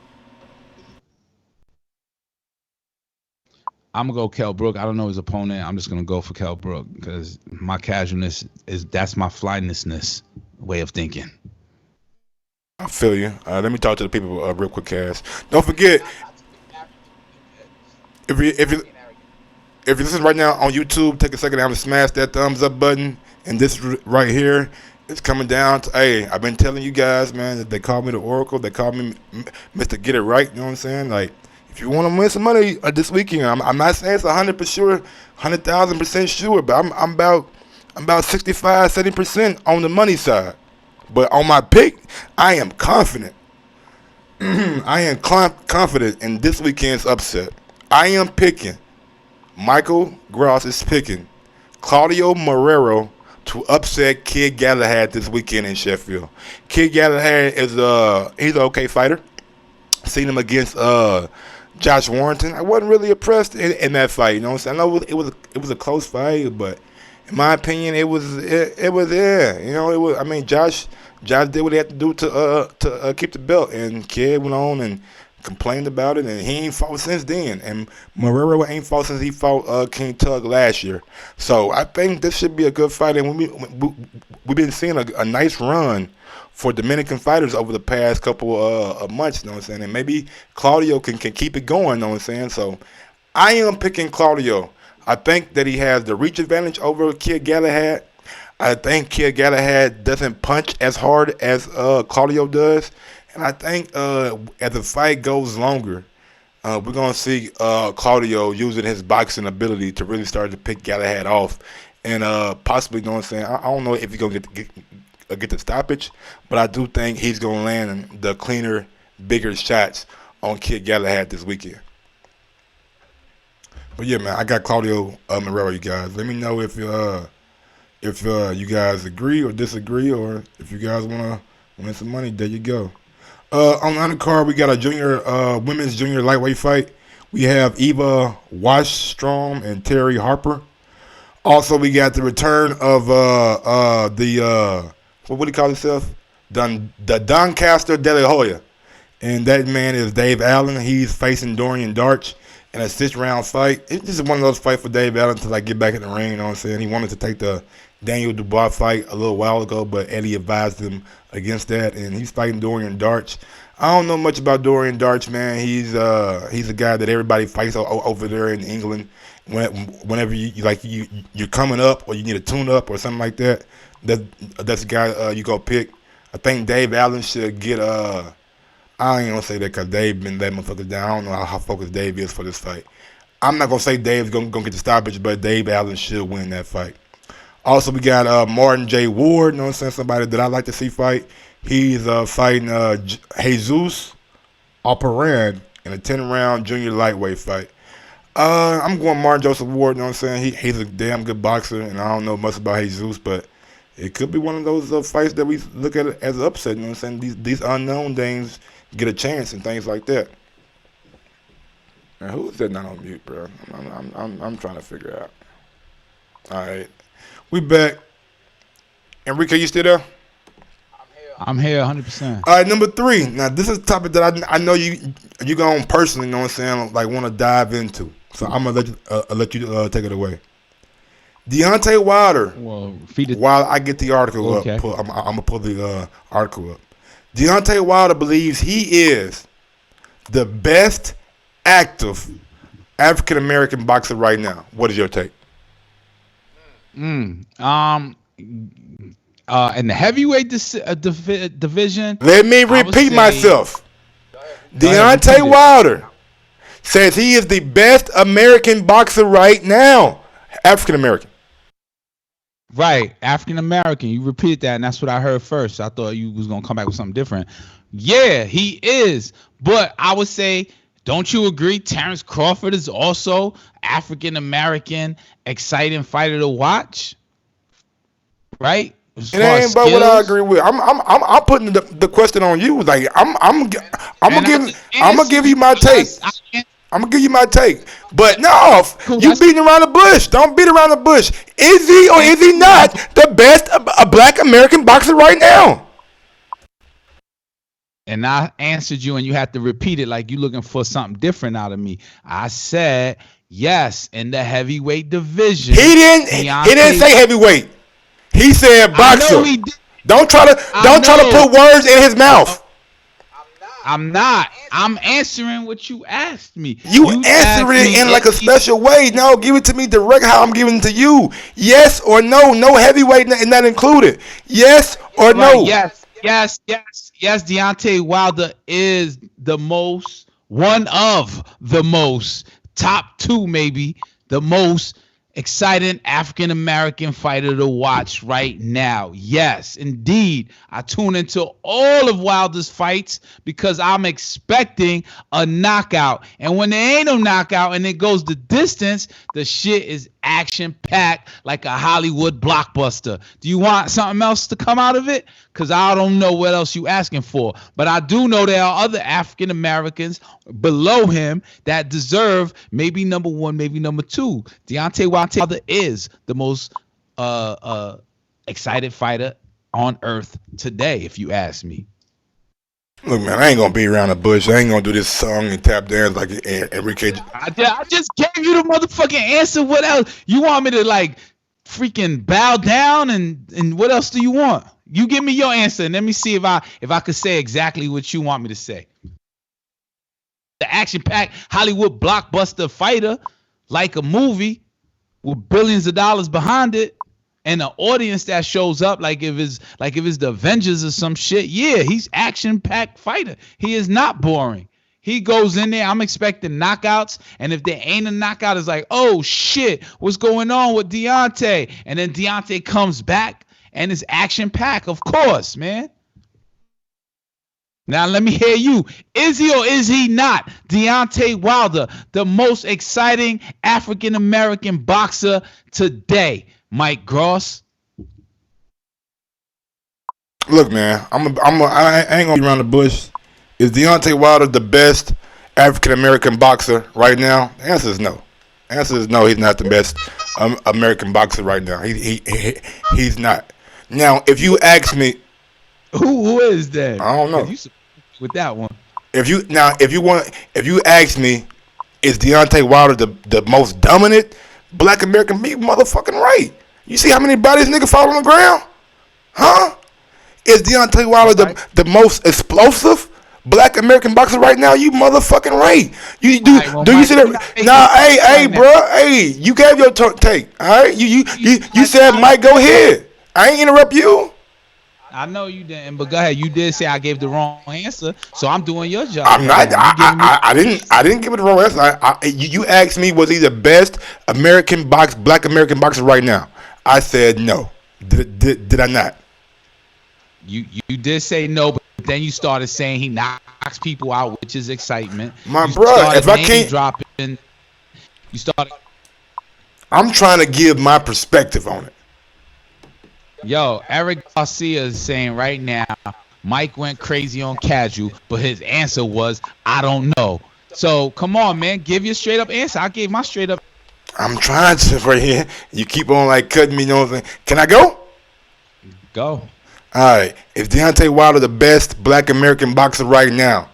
I'm gonna go Kell Brook. I don't know his opponent. I'm just gonna go for Kell Brook because my casualness that's my flynesness way of thinking. I feel you. Let me talk to the people real quick, Cass. Don't forget, if you're listening right now on YouTube, take a second to smash that thumbs up button. And this right here is coming down to, hey, I've been telling you guys, man, that they call me the Oracle. They call me Mr. Get It Right. You know what I'm saying? Like, if you want to win some money this weekend, I'm not saying it's 100% sure, 100,000% sure, but I'm about 65, 70% on the money side. But on my pick, I am confident. I am confident in this weekend's upset. I am picking. Michael Gross is picking Claudio Marrero to upset Kid Galahad this weekend in Sheffield. Kid Galahad is he's an okay fighter. Seen him against Josh Warrington. I wasn't really impressed in that fight. You know what I'm saying? I know it was a close fight, but in my opinion, it was yeah. You know, it was. I mean, Josh did what he had to do to keep the belt, and Kid went on and complained about it, and he ain't fought since then. And Marrero ain't fought since he fought King Tug last year. So I think this should be a good fight, and we've been seeing a nice run for Dominican fighters over the past couple of months. You know what I'm saying? And maybe Claudio can keep it going. You know what I'm saying? So I am picking Claudio. I think that he has the reach advantage over Kid Galahad. I think Kid Galahad doesn't punch as hard as Claudio does. And I think as the fight goes longer, we're going to see Claudio using his boxing ability to really start to pick Galahad off. And possibly, you know what I'm saying, I don't know if he's going to get the stoppage, but I do think he's going to land the cleaner, bigger shots on Kid Galahad this weekend. But yeah, man, I got Claudio Marrero, you guys. Let me know if you guys agree or disagree, or if you guys want to win some money. There you go. On the undercard, we got a women's junior lightweight fight. We have Eva Wahlstrom and Terri Harper. Also, we got the return of what do you call himself? The Doncaster De La Hoya. And that man is Dave Allen. He's facing Dorian Darch in a 6-round fight. It's just one of those fights for Dave Allen to get back in the ring. You know what I'm saying? He wanted to take the Daniel Dubois fight a little while ago, but Eddie advised him against that, and he's fighting Dorian Darch. I don't know much about Dorian Darch, man. He's a guy that everybody fights over there in England. Whenever you're coming up or you need a tune-up or something like that, that's the guy you go pick. I think Dave Allen should get I ain't gonna say that because Dave been letting motherfuckers down. I don't know how focused Dave is for this fight. I'm not gonna say Dave's gonna get the stoppage, but Dave Allen should win that fight. Also, we got Martin J. Ward, you know what I'm saying, somebody that I like to see fight. He's fighting Jesus Alperan in a 10-round junior lightweight fight. I'm going Martin Joseph Ward, you know what I'm saying. He's a damn good boxer, and I don't know much about Jesus, but it could be one of those fights that we look at it as an upset, you know what I'm saying. These unknown things get a chance and things like that. Now, who is that not on mute, bro? I'm trying to figure out. All right. We back. Enrique, you still there? I'm here 100%. All right, number 3. Now, this is a topic that I know you going to personally, you know what I'm saying, want to dive into. So I'm going to let you take it away. Deontay Wilder. Well, while I get the article okay. up, I'm going to pull the article up. Deontay Wilder believes he is the best active African-American boxer right now. What is your take? In the heavyweight division. Let me repeat myself. Deontay Wilder says he is the best American boxer right now. African American. Right, African American. You repeated that, and that's what I heard first. I thought you was gonna come back with something different. Yeah, he is. But I would say, don't you agree? Terrence Crawford is also African American, exciting fighter to watch. Right? It ain't about what I agree with. I'm putting the question on you. Like I'm gonna give you my take. I'm gonna give you my take. But no, you beating around the bush. Don't beat around the bush. Is he or is he not the best a black American boxer right now? And I answered you, and you had to repeat it like you looking for something different out of me. I said yes in the heavyweight division. He didn't say heavyweight. He said boxer. Don't try to put words in his mouth. I'm not. I'm answering what you asked me. You answering it in like a special way. No, give it to me direct how I'm giving it to you. Yes or no? No heavyweight not included. Yes or no? Yes. Deontay Wilder is one of the most, top 2 maybe, the most exciting African American fighter to watch right now. Yes, indeed. I tune into all of Wilder's fights because I'm expecting a knockout. And when there ain't no knockout and it goes the distance, the shit is action-packed like a Hollywood blockbuster. Do you want something else to come out of it? Because I don't know what else you asking for. But I do know there are other African Americans below him that deserve maybe number 1, maybe number 2. Deontay Wilder is the most excited fighter on earth today, if you ask me. Look, man, I ain't gonna beat around the bush. I ain't gonna do this song and tap dance like Enrique. I just gave you the motherfucking answer. What else? You want me to like freaking bow down and what else do you want? You give me your answer and let me see if I could say exactly what you want me to say. The action-packed Hollywood blockbuster fighter, like a movie with billions of dollars behind it, and an audience that shows up like if it's the Avengers or some shit. Yeah, he's action-packed fighter. He is not boring. He goes in there. I'm expecting knockouts, and if there ain't a knockout, it's like, oh shit, what's going on with Deontay? And then Deontay comes back and it's action-packed, of course, man. Now let me hear you. Is he or is he not Deontay Wilder, the most exciting African American boxer today? Mike Gross. Look, man, I ain't gonna be around the bush. Is Deontay Wilder the best African American boxer right now? The answer is no. The answer is no. He's not the best American boxer right now. He's not. Now, if you ask me, who is that? I don't know. You with that one. If you ask me, is Deontay Wilder the most dominant Black American? Be motherfucking right. You see how many bodies nigga fall on the ground? Huh? Is Deontay Wilder the most explosive Black American boxer right now? You motherfucking right. You do you see that? Nah, hey, bro, hey, you gave your take. All right, you said Mike, go ahead. I ain't interrupt you. I know you didn't, but go ahead. You did say I gave the wrong answer, so I'm doing your job. I'm not. I didn't give it the wrong answer. You asked me, was he the best Black American boxer right now? I said no. Did I not? You did say no, but then you started saying he knocks people out, which is excitement. My bro, if I can't dropping, you started. I'm trying to give my perspective on it. Yo, Eric Garcia is saying right now, Mike went crazy on casual, but his answer was, I don't know. So, come on, man. Give your straight up answer. I gave my straight up. I'm trying to right here. You keep on like cutting me, you know what I'm saying? Can I go? Go. All right. Is Deontay Wilder the best Black American boxer right now?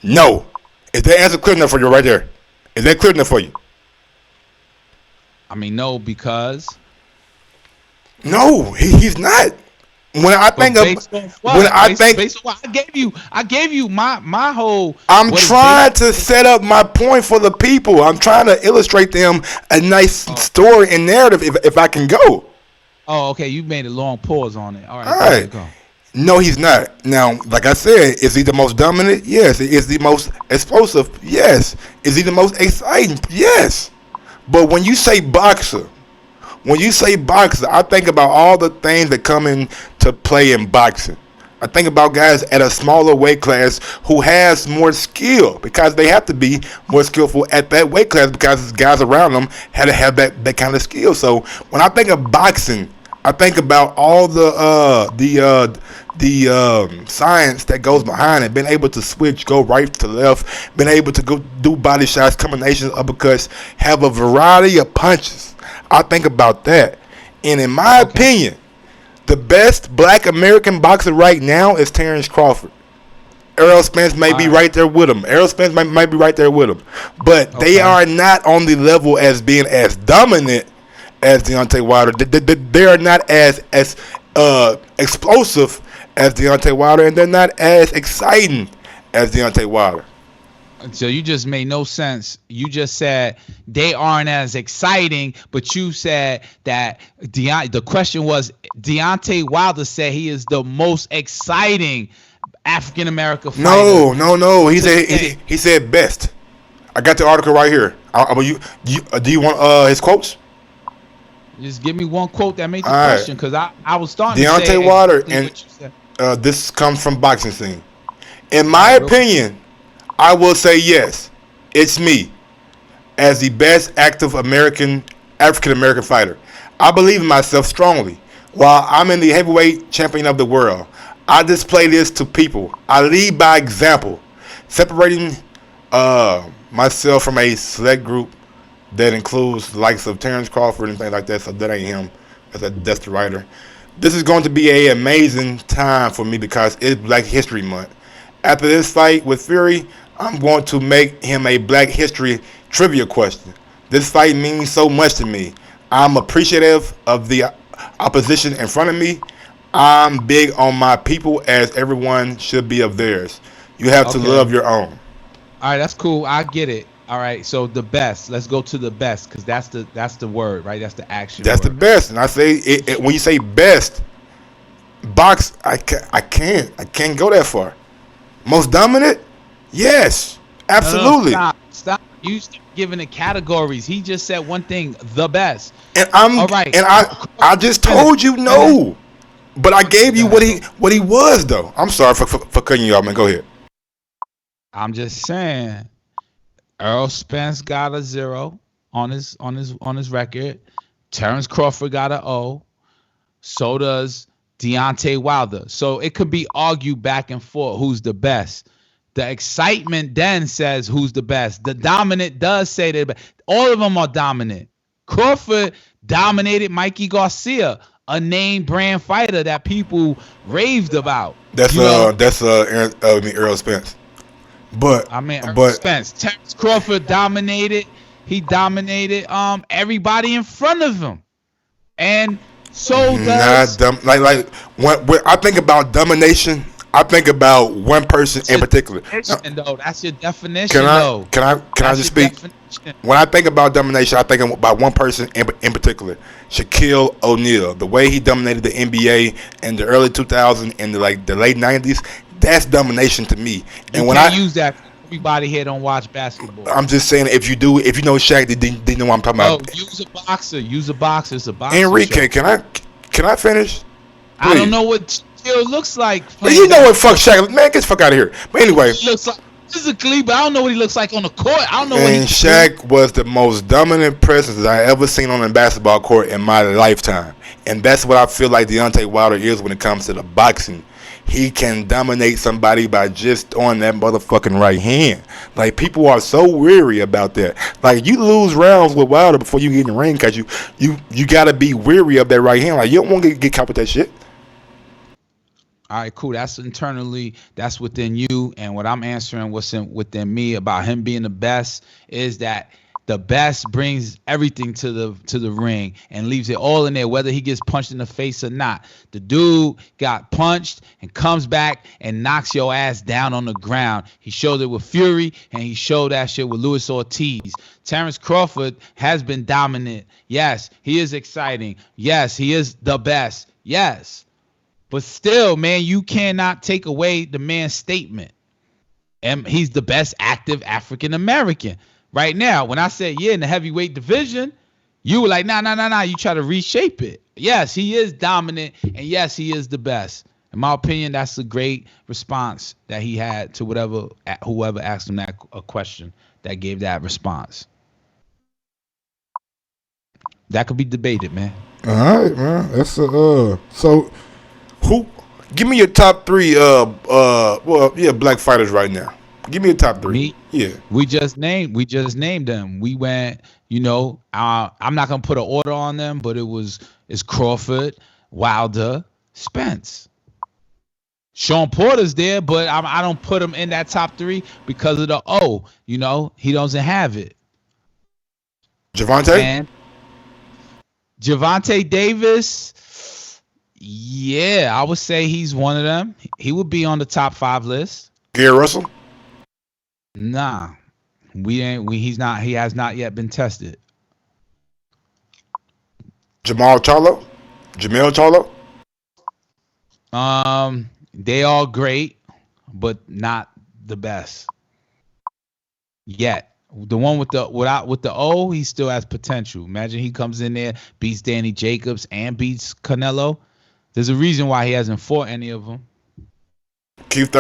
No. Is that answer clear enough for you right there? Is that clear enough for you? I mean, no, because... No, he's not. When I think I gave you my whole. I'm trying to set up my point for the people. I'm trying to illustrate them a nice story and narrative. If I can go. Oh, okay. You made a long pause on it. All right. Go. No, he's not. Now, like I said, is he the most dominant? Yes. Is he the most explosive? Yes. Is he the most exciting? Yes. But when you say boxer. I think about all the things that come into play in boxing. I think about guys at a smaller weight class who has more skill because they have to be more skillful at that weight class because guys around them had to have that kind of skill. So when I think of boxing, I think about all the science that goes behind it, being able to switch, go right to left, being able to go do body shots, combinations, uppercuts, have a variety of punches. I think about that. And in my opinion, the best Black American boxer right now is Terrence Crawford. Errol Spence may be right there with him. But they are not on the level as being as dominant as Deontay Wilder. They are not as explosive as Deontay Wilder, and they're not as exciting as Deontay Wilder. So you just made no sense. You just said they aren't as exciting, but you said that the question was Deontay Wilder said he is the most exciting African American fighter. No. He said best. I got the article right here. Do you want his quotes? Just give me one quote that made the question, because I was starting Deontay to say Wilder, and this comes from boxing scene. In my opinion, I will say yes. It's me as the best active African American fighter. I believe in myself strongly. While I'm in the heavyweight champion of the world, I display this to people. I lead by example, separating myself from a select group that includes the likes of Terrence Crawford and things like that. So that ain't him. That's the writer. This is going to be an amazing time for me because it's Black History Month. After this fight with Fury, I'm going to make him a Black History trivia question. This fight means so much to me. I'm appreciative of the opposition in front of me. I'm big on my people, as everyone should be of theirs. You have to love your own. All right, that's cool. I get it. All right, so the best. Let's go to the best, because that's the word, right? That's the action. That's word. the best. And I say when you say best, box, I can't go that far. Most dominant? Yes, absolutely. No, stop. You giving it categories. He just said one thing, the best. And all right. And I just told you no, but I gave you what he was though. I'm sorry for cutting you off, man. Go ahead. I'm just saying, Errol Spence got a 0 on his record. Terrence Crawford got a 0. So does Deontay Wilder. So it could be argued back and forth who's the best. The excitement then says who's the best. The dominant does say that all of them are dominant. Crawford dominated Mikey Garcia, a name brand fighter that people raved about. That's Errol Spence. But Errol Spence. Terrence Crawford dominated. He dominated everybody in front of him. And so does when I think about domination, I think about one person in particular. That's your definition. Can I just speak? When I think about domination, I think about one person in particular, Shaquille O'Neal. The way he dominated the NBA in the early 2000s and the late 90s, that's domination to me. And when I use that, everybody here don't watch basketball. I'm just saying, if you know Shaq, then you know what I'm talking about. Use a boxer. It's a boxer. Enrique, can I finish? Please. I don't know what Shaquille looks like. But you know what fuck Shaq, man, get the fuck out of here. But anyway, he looks like physically, but I don't know what he looks like on the court. I don't know. And Shaq was the most dominant presence I ever seen on a basketball court in my lifetime, and that's what I feel like Deontay Wilder is when it comes to the boxing. He can dominate somebody by just throwing that motherfucking right hand. Like, people are so weary about that. Like, you lose rounds with Wilder before you get in the ring because you got to be weary of that right hand. Like, you don't want to get caught with that shit. All right, cool. That's internally, that's within you. And what I'm answering within me about him being the best is that the best brings everything to the ring and leaves it all in there, whether he gets punched in the face or not. The dude got punched and comes back and knocks your ass down on the ground. He showed it with Fury, and he showed that shit with Luis Ortiz. Terrence Crawford has been dominant. Yes, he is exciting. Yes, he is the best. Yes. But still, man, you cannot take away the man's statement. And he's the best active African American. Right now, when I said, in the heavyweight division, you were like, nah. You try to reshape it. Yes, he is dominant, and yes, he is the best. In my opinion, that's a great response that he had to whoever asked him that a question that gave that response. That could be debated, man. All right, man. That's so who? Give me your top 3. Black fighters right now. Give me a top 3. Me? Yeah. We just named them. We went, I'm not gonna put an order on them, but it's Crawford, Wilder, Spence. Sean Porter's there, but I don't put him in that top 3 because of the he doesn't have it. Gervonta? And Gervonta Davis, yeah, I would say he's one of them. He would be on the top 5 list. Gary Russell? Nah, we ain't. He's not. He has not yet been tested. Jamel Charlo. They all great, but not the best yet. The one with the O, he still has potential. Imagine he comes in there, beats Danny Jacobs and beats Canelo. There's a reason why he hasn't fought any of them. Keith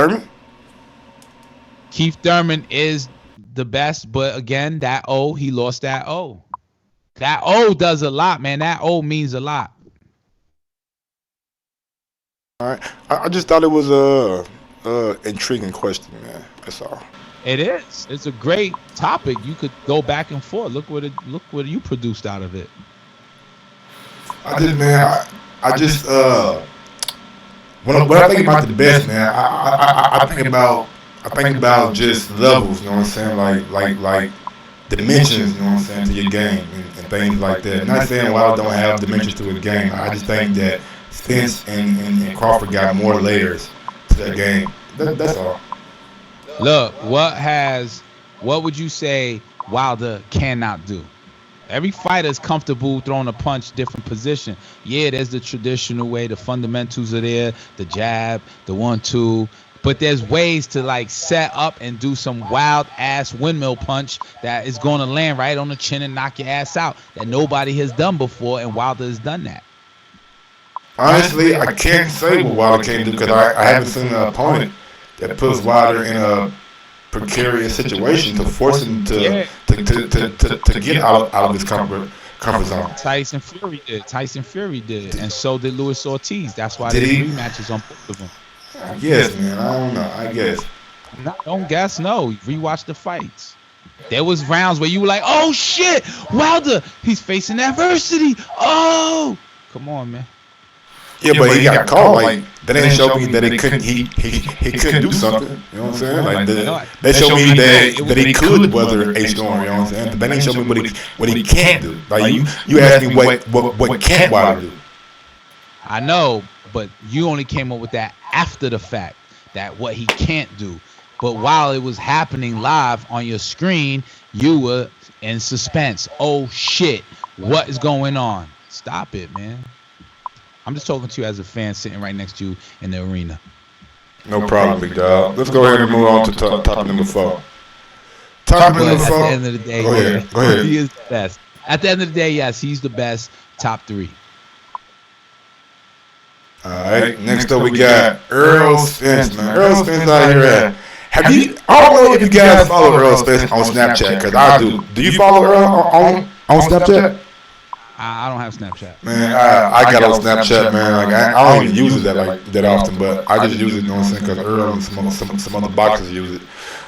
Thurman is the best, but again, that O, he lost that O. That O does a lot, man. That O means a lot. All right. I just thought it was a intriguing question, man. That's all. It is. It's a great topic. You could go back and forth. Look what you produced out of it. I just when I think about the best, man, I think about just levels. You know what I'm saying? Like dimensions. You know what I'm saying, to your game and things like that. Not saying I don't have dimensions to a game. I just think that Spence and Crawford got more layers to that game. That's all. Look, what would you say Wilder cannot do? Every fighter is comfortable throwing a punch, different position. Yeah, there's the traditional way, the fundamentals are there, the jab, the 1-2. But there's ways to like set up and do some wild ass windmill punch that is going to land right on the chin and knock your ass out that nobody has done before, and Wilder has done that. Honestly, I can't say what Wilder can't do because I haven't seen an opponent that puts Wilder in a precarious situation to force him to get out of his comfort zone. Tyson Fury did, and so did Luis Ortiz. That's why there's rematches on both of them. I guess, man. I don't know. I guess. No, don't guess. No, rewatch the fights. There was rounds where you were like, "Oh shit, Wilder, he's facing adversity." Oh, come on, man. Yeah, but he got caught. Like that didn't show me that he couldn't do something. You know what I'm saying? Like that showed me that he could weather a storm. You know what I'm saying? But that didn't show me what he can't do. Like you asked me what can't Wilder do. I know, but you only came up with that after the fact, that what he can't do. But while it was happening live on your screen, you were in suspense. Oh shit, what is going on? Stop it, man. I'm just talking to you as a fan sitting right next to you in the arena. No problem, big dog. Let's go ahead and move on to topic number 4. Topic number 4. At the end of the day, go ahead. He is the best. At the end of the day, yes, he's the best. Top 3. All right. Next up, we got Errol Spence, man. Errol Spence out here at. I don't know if you guys follow Errol Spence on Snapchat, because I do. Do you follow Errol on Snapchat? I don't have Snapchat. Man, I got on Snapchat, man. Like I don't even use it that often, but I just use it, you know what I'm saying, because Earl and some other boxers use it.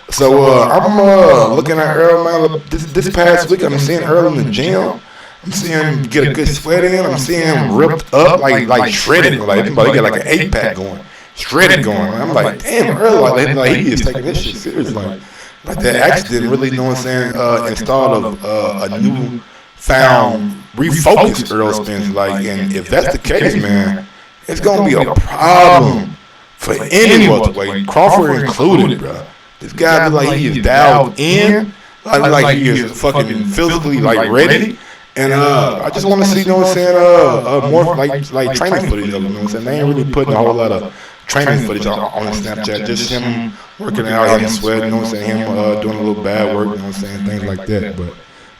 So I'm looking at Earl, man. This past week, I'm seeing Earl in the gym. I'm seeing him get a good sweat in. I'm seeing him ripped up, like shredded. Like he got like an 8-pack going, shredded going. I'm like, damn, Earl, like he is taking this shit serious. Like that accident really, you know what I'm saying, installed a new found refocused Errol Spence. Like, and if that's the case, man, it's gonna be a problem for any welterweight, Crawford included, bro. This guy look like he is dialed in, like he is fucking physically like ready. And I just want to see, you know what I'm saying, more like training footage of him. You know what I'm saying? They ain't really putting a whole lot of training footage on Snapchat. Just him working out, him sweating, you know what I'm saying, him doing a little bad work, you know what I'm saying, things like that.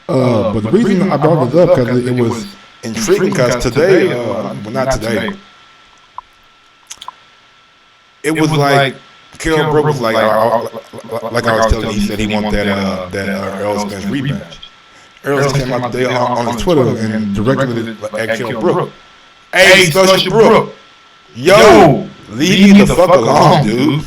But the reason I brought this up because it was intriguing. Because today, well, not today, it was like Kell Brook was like I was telling you, he said he wanted that Errol Spence rematch. Errol Spence came out today on his Twitter and directed it at Kell Brook. Hey, Special Brook, yo, leave me the fuck alone, dude.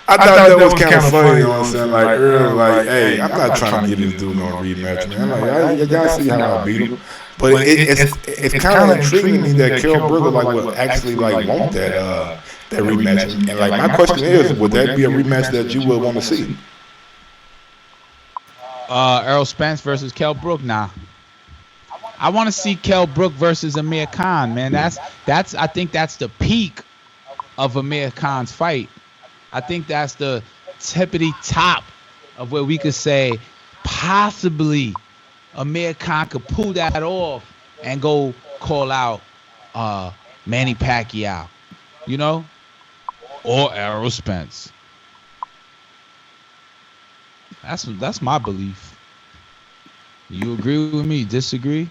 I thought that was kind of funny, you know what I'm saying? Like, Earl, like, hey, I'm not trying to give this dude no rematch, man. Like, y'all see how I beat him. But it's kind of intriguing me that Kell Brook would actually want that rematch. And like, my question is, would that be a rematch that you would want to see? Errol Spence versus Kell Brook, nah. I want to see Kell Brook versus Amir Khan, man. I think that's the peak of Amir Khan's fight. I think that's the tippity top of where we could say possibly Amir Khan could pull that off and go call out Manny Pacquiao, you know, or Errol Spence. That's my belief. You agree with me? Disagree?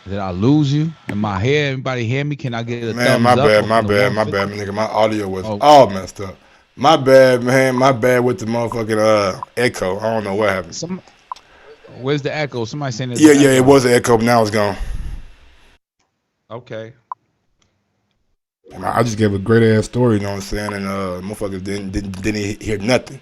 Did I lose you? Am I here? Everybody hear me? Can I get a thumbs up? My bad, nigga. My audio was all messed up. My bad, man. My bad with the motherfucking echo. I don't know what happened. Where's the echo? Somebody saying there's Yeah, it was an echo, but now it's gone. Okay. And I just gave a great ass story, you know what I'm saying? And motherfuckers didn't hear nothing.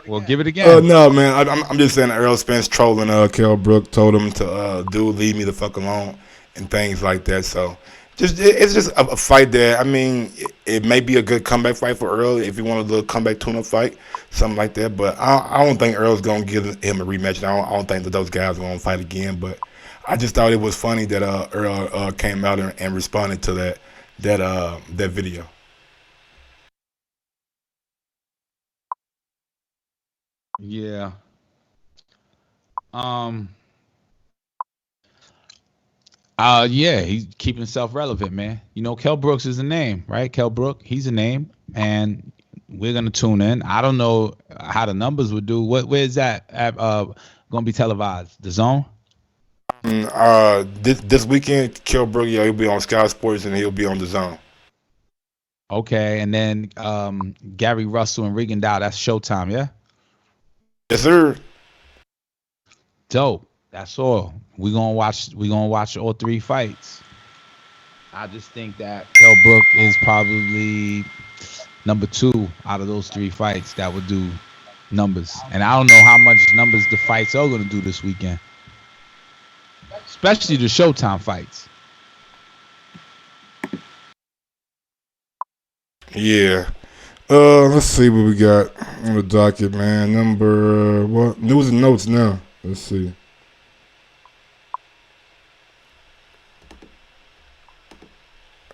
Well, give it again. No, man. I'm just saying Errol Spence trolling Kell Brook, told him to leave me the fuck alone and things like that. So it's just a fight that, I mean, it may be a good comeback fight for Errol if he wanted a little comeback tune-up fight, something like that. But I don't think Errol's going to give him a rematch. I don't think that those guys are going to fight again. But I just thought it was funny that Errol came out and responded to that video. Yeah. Yeah, he's keeping himself relevant, man. You know, Kell Brooks is a name, right? Kell Brook, he's a name, and we're gonna tune in. I don't know how the numbers would do. Where's that gonna be televised? The Zone? This weekend, Kell Brook, he'll be on Sky Sports and he'll be on the Zone. Okay, and then Gary Russell and Rigondeaux, that's Showtime, yeah? Yes, sir. Dope. That's all. We're gonna watch all three fights. I just think that Kell Brook is probably number 2 out of those 3 fights that would do numbers. And I don't know how much numbers the fights are gonna do this weekend. Especially the Showtime fights. Yeah. Let's see what we got on the docket, man. Number what? News and notes now. Let's see.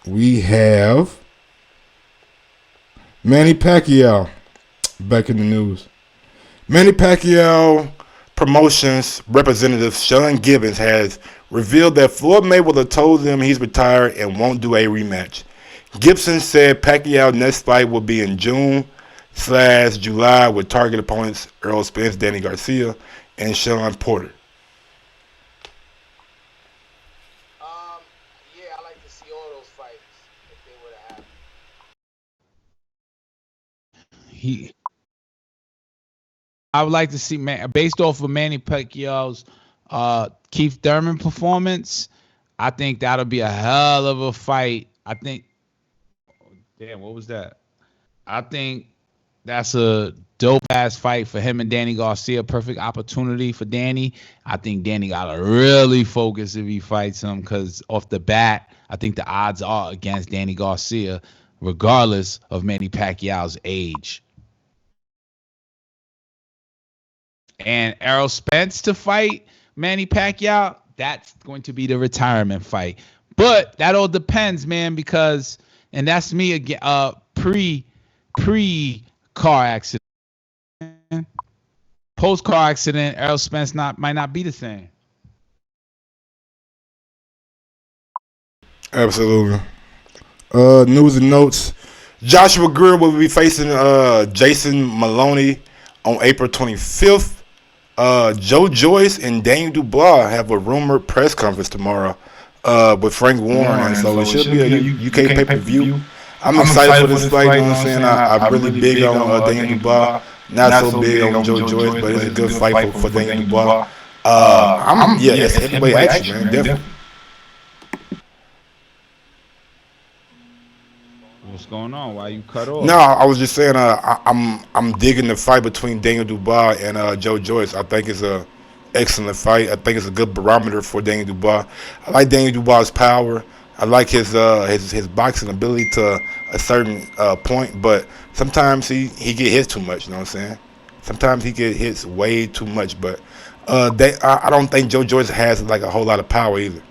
We have Manny Pacquiao back in the news. Manny Pacquiao Promotions representative Sean Gibbons has revealed that Floyd Mayweather told them he's retired and won't do a rematch. Gibson said Pacquiao's next fight will be in June/July with target opponents Errol Spence, Danny Garcia, and Sean Porter. Yeah, I like to see all those fights if they were to happen. I would like to see, based off of Manny Pacquiao's Keith Thurman performance, I think that'll be a hell of a fight. I think, damn, what was that? I think that's a dope ass fight for him and Danny Garcia. Perfect opportunity for Danny. I think Danny gotta really focus if he fights him, because off the bat, I think the odds are against Danny Garcia, regardless of Manny Pacquiao's age. And Errol Spence to fight Manny Pacquiao, that's going to be the retirement fight. But that all depends, man, because, and that's me again, pre car accident. Post car accident, Errol Spence might not be the same. Absolutely. News and notes. Joshua Greer will be facing Jason Maloney on April 25th. Joe Joyce and Daniel Dubois have a rumored press conference tomorrow with Frank Warren, so it should be a UK pay-per-view. I'm excited for this fight, you know what I'm saying? I'm really big on Daniel Dubois, not so big on Joe Joyce, but it's a good fight for Daniel Dubois. It's heavyweight action, man, definitely. What's going on? Why you cut off? No, I was just saying I'm digging the fight between Daniel Dubois and Joe Joyce. I think it's a excellent fight. I think it's a good barometer for Daniel Dubois. I like Daniel Dubois' power. I like his boxing ability to a certain point, but sometimes he get hit too much. You know what I'm saying? Sometimes he get hits way too much, but I don't think Joe Joyce has like a whole lot of power either.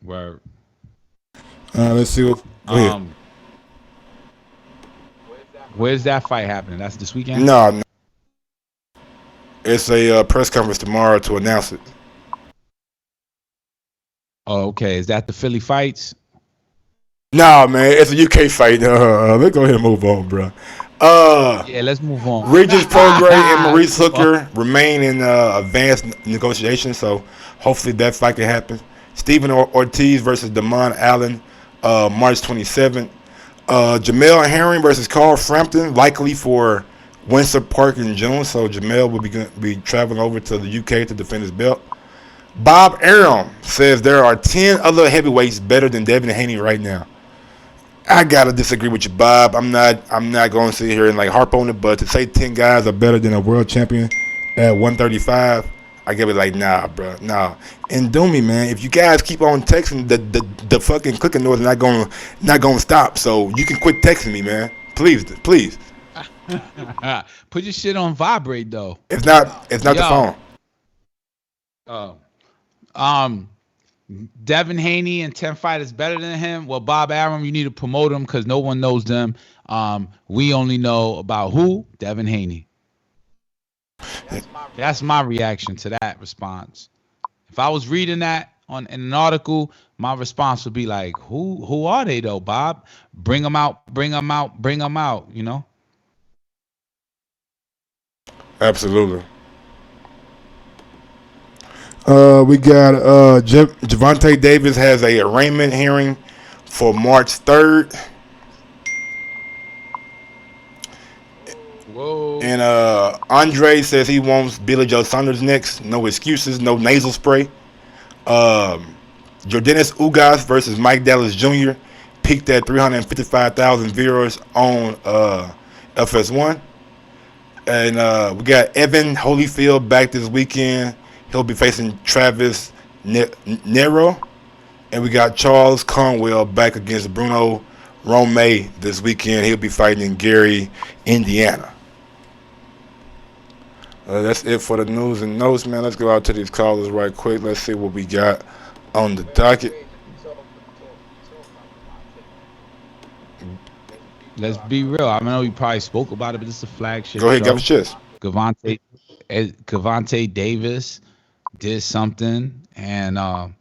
Word. Let's see what ahead. Where's that fight happening? That's this weekend? No. It's a press conference tomorrow to announce it. Oh, okay. Is that the Philly fights? Nah, man, it's a UK fight. Let's go ahead and move on, bro. Yeah, let's move on. Regis Prograis and Maurice Hooker remain in advanced negotiations, so hopefully that fight can happen. Stephen Ortiz versus Damon Allen, March 27th. Jamel Herring versus Carl Frampton, likely for Windsor Park in June, so Jamel will be traveling over to the UK to defend his belt. Bob Arum says there are 10 other heavyweights better than Devin Haney right now. I gotta disagree with you, Bob. I'm not going to sit here and like harp on it, but to say 10 guys are better than a world champion at 135, I give it like nah, bro, nah. And do me, man. If you guys keep on texting, the fucking clicking noise is not gonna stop. So you can quit texting me, man. Please. Put your shit on vibrate though. It's not the phone. Devin Haney and 10 fighters better than him. Well, Bob Arum, you need to promote him because no one knows them. We only know about who? Devin Haney. That's my reaction to that response. If I was reading that in an article, my response would be like, who are they though, Bob? Bring them out, you know? Absolutely. We got Gervonta Davis has a arraignment hearing for March 3rd. Whoa. And Andre says he wants Billy Joe Saunders next. No excuses, no nasal spray. Jordanis Ugas versus Mike Dallas Jr. peaked at 355,000 viewers on FS1. And we got Evan Holyfield back this weekend. He'll be facing Travis Nero. And we got Charles Conwell back against Bruno Romay this weekend. He'll be fighting in Gary, Indiana. That's it for the news and notes, man. Let's go out to these callers right quick. Let's see what we got on the docket. Let's be real. I know you probably spoke about it, but it's a flagship. Go ahead, show. give us chest. Gervonta Davis did something and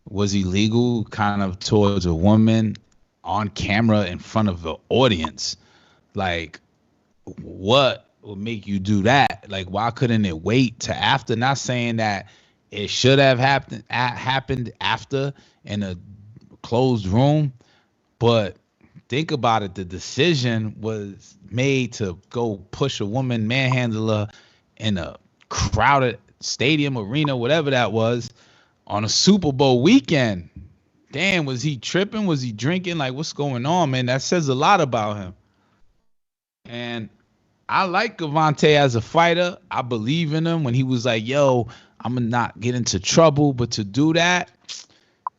was illegal kind of towards a woman on camera in front of the audience. Like, what would make you do that? Like, why couldn't it wait to after? Not saying that it should have happened after in a closed room, but think about it. The decision was made to go push a woman, manhandle her in a crowded stadium, arena, whatever that was, on a Super Bowl weekend. Damn, was he tripping? Was he drinking? Like, what's going on, man? That says a lot about him. And I like Gervonta as a fighter. I believe in him when he was like, yo, I'm going to not get into trouble. But to do that,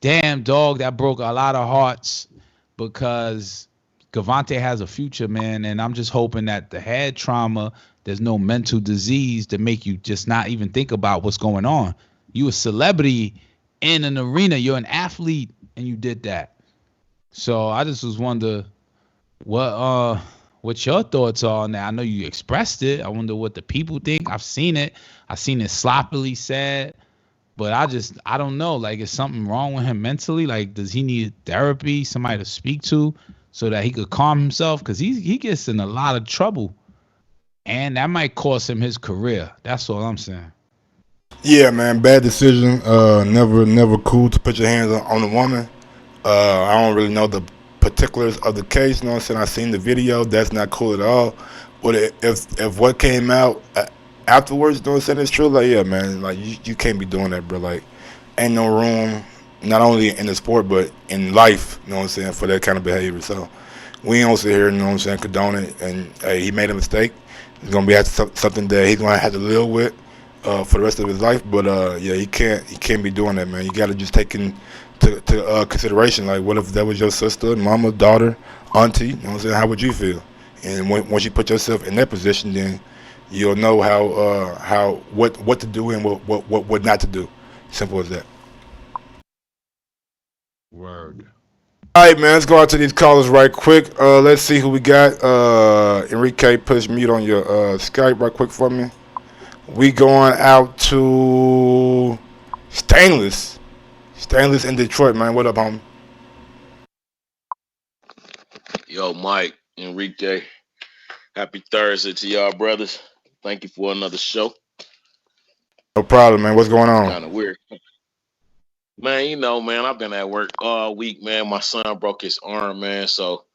damn, dog, that broke a lot of hearts because Gervonta has a future, man. And I'm just hoping that the head trauma, there's no mental disease to make you just not even think about what's going on. You a celebrity in an arena. You're an athlete, and you did that. So I just was wonder what your thoughts are on that. I know you expressed it. I wonder what the people think. I've seen it. I've seen it sloppily said, but I don't know. Like, is something wrong with him mentally? Like, does he need therapy, somebody to speak to so that he could calm himself? Because he gets in a lot of trouble, and that might cost him his career. That's all I'm saying. Yeah, man, bad decision. Never cool to put your hands on a woman. I don't really know the particulars of the case. You know what I'm saying? I seen the video. That's not cool at all. But if what came out afterwards, you know what I'm saying, it's true, like, yeah, man, like, you can't be doing that, bro. Like, ain't no room, not only in the sport, but in life, you know what I'm saying, for that kind of behavior. So we ain't gonna sit here, you know what I'm saying, condone it. And hey, he made a mistake. It's gonna be something that he's gonna have to live with for the rest of his life. But yeah, he can't be doing that, man. You gotta just take into consideration, like, what if that was your sister, mama, daughter, auntie? You know what I'm saying? How would you feel? And once you put yourself in that position, then you'll know what to do and what not to do. Simple as that. Word. All right, man. Let's go out to these callers right quick. Let's see who we got. Enrique, push mute on your Skype right quick for me. We going out to Stainless. Stainless in Detroit, man. What up, homie? Yo, Mike, Enrique, happy Thursday to y'all, brothers. Thank you for another show. No problem, man. What's going on? Kind of weird. Man, man, I've been at work all week, man. My son broke his arm, man. So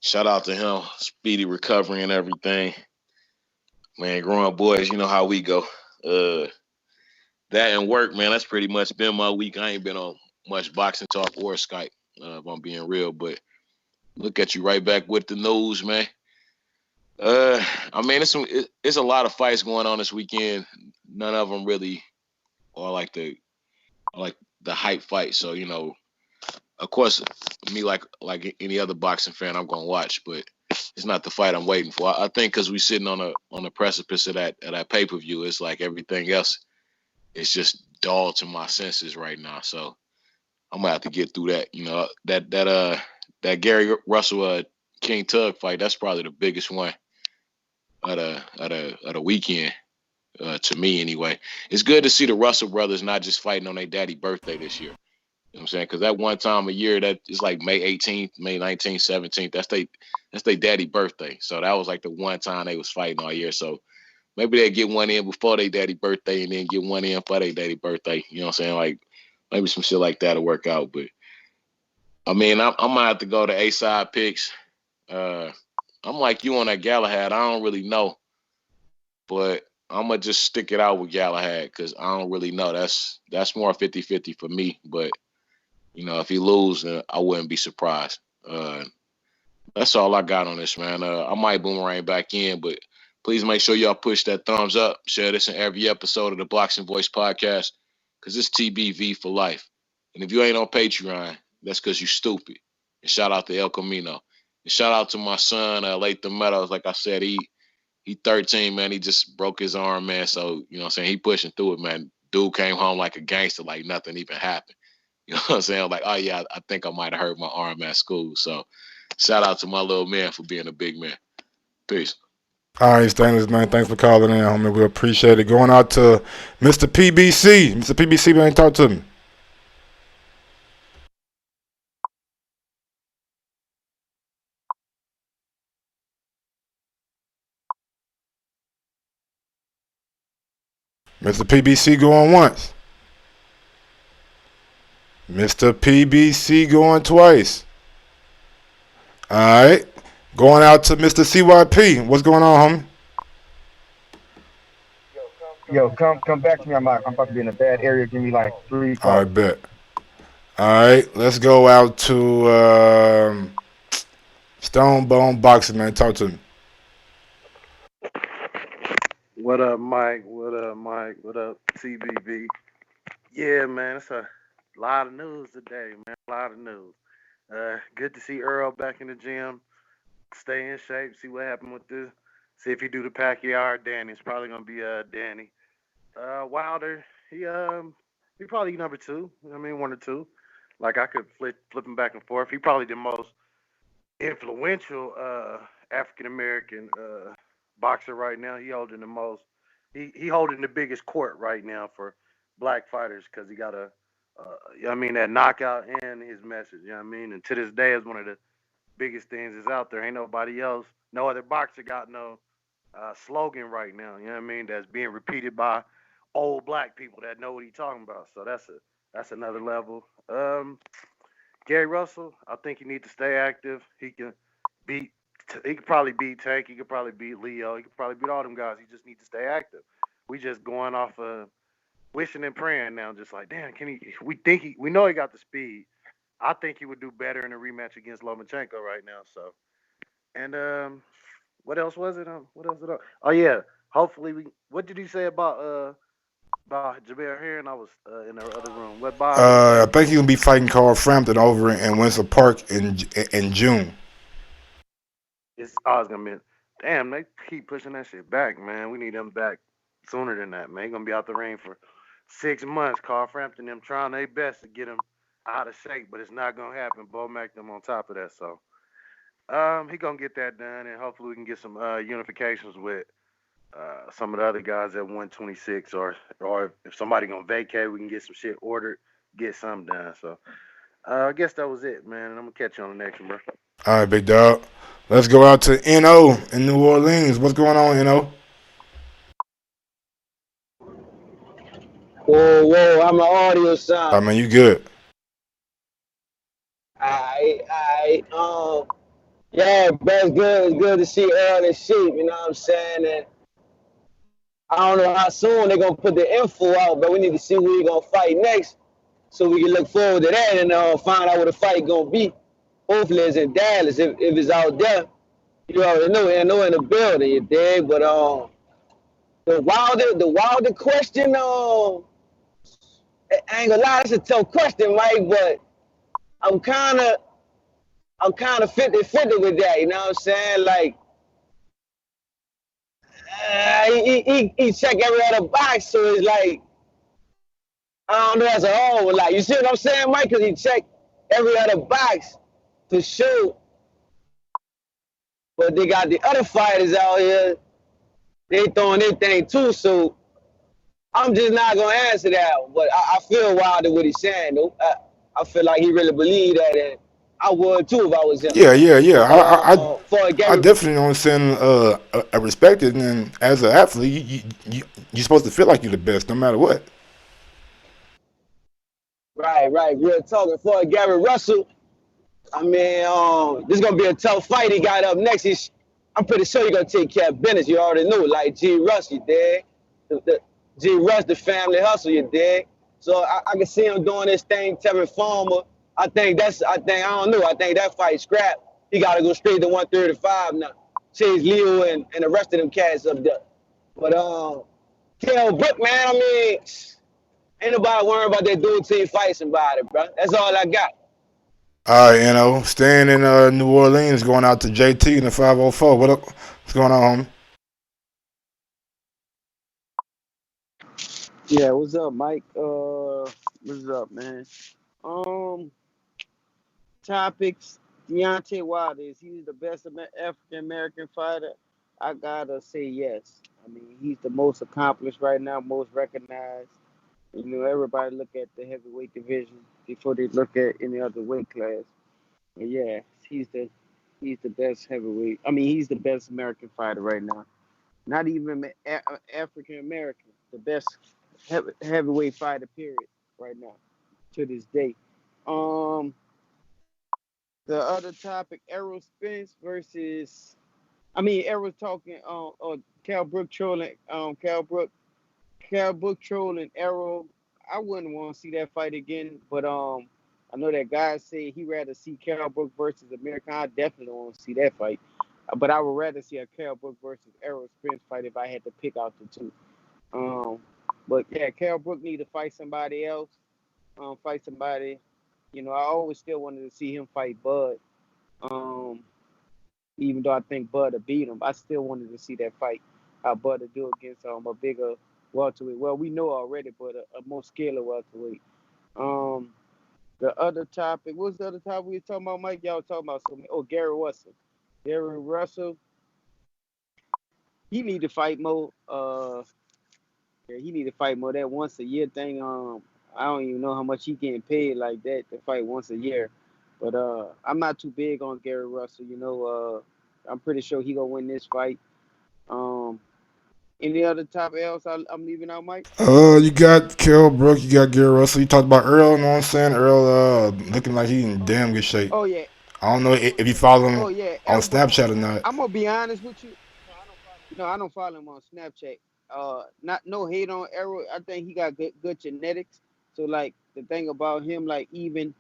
shout out to him. Speedy recovery and everything. Man, growing boys, you know how we go. That and work, man, that's pretty much been my week. I ain't been on much boxing talk or Skype, if I'm being real. But look at you right back with the news, man. I mean, it's a lot of fights going on this weekend. None of them really are like the hype fight. So, of course, me like any other boxing fan, I'm gonna watch, but it's not the fight I'm waiting for. I think because we're sitting on the precipice of that pay-per-view, it's like everything else. It's just dull to my senses right now. So I'm gonna have to get through that. That Gary Russell King Tug fight. That's probably the biggest one at a weekend, to me anyway. It's good to see the Russell brothers not just fighting on their daddy birthday this year. You know what I'm saying? Because that one time a year, that is like May 18th, May 19th, 17th. That's their daddy birthday. So that was like the one time they was fighting all year. So maybe they get one in before their daddy birthday and then get one in for their daddy birthday. You know what I'm saying? Like maybe some shit like that'll work out. But I mean, I'm gonna have to go to A-side picks. I'm like you on that Galahad. I don't really know, but I'm going to just stick it out with Galahad because I don't really know. That's more 50-50 for me. But, if he lose, I wouldn't be surprised. That's all I got on this, man. I might boomerang back in, but please make sure y'all push that thumbs up. Share this in every episode of the Boxing Voice podcast because it's TBV for life. And if you ain't on Patreon, that's because you stupid. And shout out to El Camino. And shout out to my son, Latham Meadows. Like I said, he 13, man. He just broke his arm, man. So, you know what I'm saying? He pushing through it, man. Dude came home like a gangster, like nothing even happened. You know what I'm saying? Like, oh, yeah, I think I might have hurt my arm at school. So, shout out to my little man for being a big man. Peace. All right, Stainless, man. Thanks for calling in, homie. We appreciate it. Going out to Mr. PBC. Mr. PBC, man, talk to me. Mr. PBC going once. Mr. PBC going twice. All right. Going out to Mr. CYP. What's going on, homie? Yo, come back to me. I'm about to be in a bad area. Give me like 3 calls. All right, bet. All right. Let's go out to Stone Bone Boxing, man. Talk to me. What up, Mike? What up, Mike? What up, TBV? Yeah, man, it's a lot of news today, man. A lot of news. Good to see Earl back in the gym. Stay in shape. See what happened with this. See if he do the Pacquiao or Danny. It's probably gonna be Danny. Wilder, he probably number 2. I mean, 1 or 2. Like I could flip him back and forth. He probably the most influential African American boxer right now. He holding the most. He holding the biggest court right now for black fighters because he got that knockout and his message. You know what I mean? And to this day, is one of the biggest things is out there. Ain't nobody else, no other boxer got no slogan right now. You know what I mean? That's being repeated by old black people that know what he's talking about. So that's another level. Gary Russell, I think he needs to stay active. He could probably beat Tank. He could probably beat Leo. He could probably beat all them guys. He just needs to stay active. We just going off of wishing and praying now. Just like, damn, we know he got the speed. I think he would do better in a rematch against Lomachenko right now. So, and what else was it? Oh yeah, hopefully what did he say about Javier Heron? I was in the other room. What Bob? I think he's gonna be fighting Carl Frampton over in Windsor Park in June. It's always gonna be. Damn, they keep pushing that shit back, man. We need them back sooner than that, man. He's gonna be out the ring for 6 months. Carl Frampton them trying their best to get him out of shape, but it's not gonna happen. Bo Magnum on top of that, so he gonna get that done, and hopefully we can get some unifications with some of the other guys at 126, or if somebody gonna vacate, we can get some shit ordered, get something done. So I guess that was it, man. And I'm gonna catch you on the next one, bro. All right, big dog. Let's go out to No in New Orleans. What's going on, No? Whoa, I'm an audio I sign. mean, you good. Yeah, but it's good. It's good to see Earl in shape. You know what I'm saying? And I don't know how soon they're gonna put the info out, but we need to see who he's gonna fight next, so we can look forward to that and find out what the fight gonna be. Hopefully, it's in Dallas. If it's out there, you already know. And know in the building, you dig? But the wilder question. I ain't gonna lie, that's a tough question, right? But I'm kind of 50-50 with that. You know what I'm saying? Like, he check every other box, so it's like, I don't know as a whole. Like, you see what I'm saying, Mike? Because he checked every other box for sure. But they got the other fighters out here. They throwing their thing too. So I'm just not gonna answer that. But I feel Wilder what he's saying though. I feel like he really believed that, and I would too if I was him. Yeah. But for I Gary, definitely understand. I respect it, and as an athlete, you're supposed to feel like you're the best, no matter what. right, real talking. For Gary Russell, I mean, this is gonna be a tough fight. He got up next. I'm pretty sure he's gonna take care of business. You already know, like G. Russ, you dig? The G. Russ, the family hustle, you dig? So I can see him doing this thing, Terry Farmer. I think I don't know. I think that fight scrap. He got to go straight to 135 now. Chase Leo and the rest of them cats up there. But Kell Brook, man, I mean, ain't nobody worrying about that dude till he fight somebody, bro. That's all I got. All right, staying in New Orleans, going out to JT in the 504. What up? What's going on, homie? Yeah, what's up, Mike? What's up, man? Um, Topics. Deontay Wilder, is he the best African American fighter? I gotta say yes. I mean, he's the most accomplished right now, most recognized. You know, everybody look at the heavyweight division before they look at any other weight class. But yeah, he's the best heavyweight. I mean, he's the best American fighter right now. Not even African American, the best heavyweight fighter period right now to this day. Um, the other topic, Errol Spence versus, I mean, Errol talking Kell Brook trolling Kell Brook trolling Errol. I wouldn't want to see that fight again, but I know that guy said he rather see Kell Brook versus American. I definitely want to see that fight. But I would rather see a Kell Brook versus Errol Spence fight if I had to pick out the two. Um, but yeah, Kell Brook need to fight somebody else. Fight somebody. You know, I always still wanted to see him fight Bud. Um, Even though I think Bud will beat him, I still wanted to see that fight. How Bud to do against a bigger welterweight. Well, we know already, but a more scalar welterweight. Um, the other topic. What's the other topic we were talking about, Mike? Y'all talking about something? Oh, Gary Russell. Gary Russell. He need to fight more. Yeah, he need to fight more. That once a year thing. I don't even know how much he getting paid like that to fight once a year. But I'm not too big on Gary Russell. You know, I'm pretty sure he gonna win this fight. Um, any other topic else I'm leaving out, Mike? You got Kell Brook, you got Gary Russell. You talked about Earl, you know what I'm saying? Earl, looking like he in damn good shape. Oh yeah. I don't know if you follow Oh him yeah. on Everybody. Snapchat or not. I'm gonna be honest with you. No, I don't follow him on Snapchat. Not no hate on Errol. I think he got good genetics. So like the thing about him, like even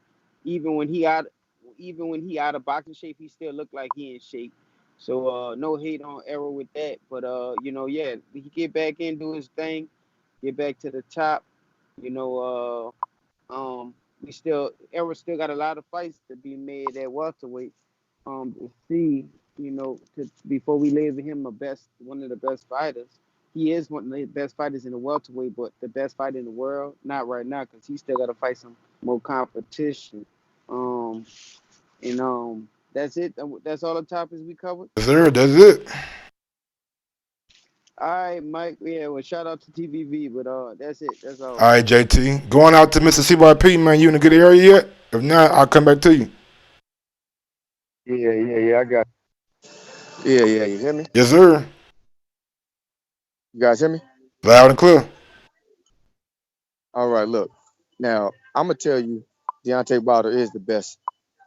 when he out of boxing shape, he still look like he in shape. So no hate on Errol with that. But you know, yeah, he get back in, do his thing, get back to the top. You know, we still Errol still got a lot of fights to be made at welterweight. To see, you know, before we label him one of the best fighters, he is one of the best fighters in the welterweight, but the best fighter in the world, not right now, because he still got to fight some more competition. Um, and that's it. That's all the topics we covered. Yes, sir. That's it. All right, Mike. Yeah, well, shout out to TVV, but that's it. That's all. All right, JT. Going out to Mr. CYP, man. You in a good area yet? If not, I'll come back to you. Yeah. I got. Yeah. You hear me? Yes, sir. You guys hear me? Loud and clear. All right. Look, now I'm gonna tell you, Deontay Wilder is the best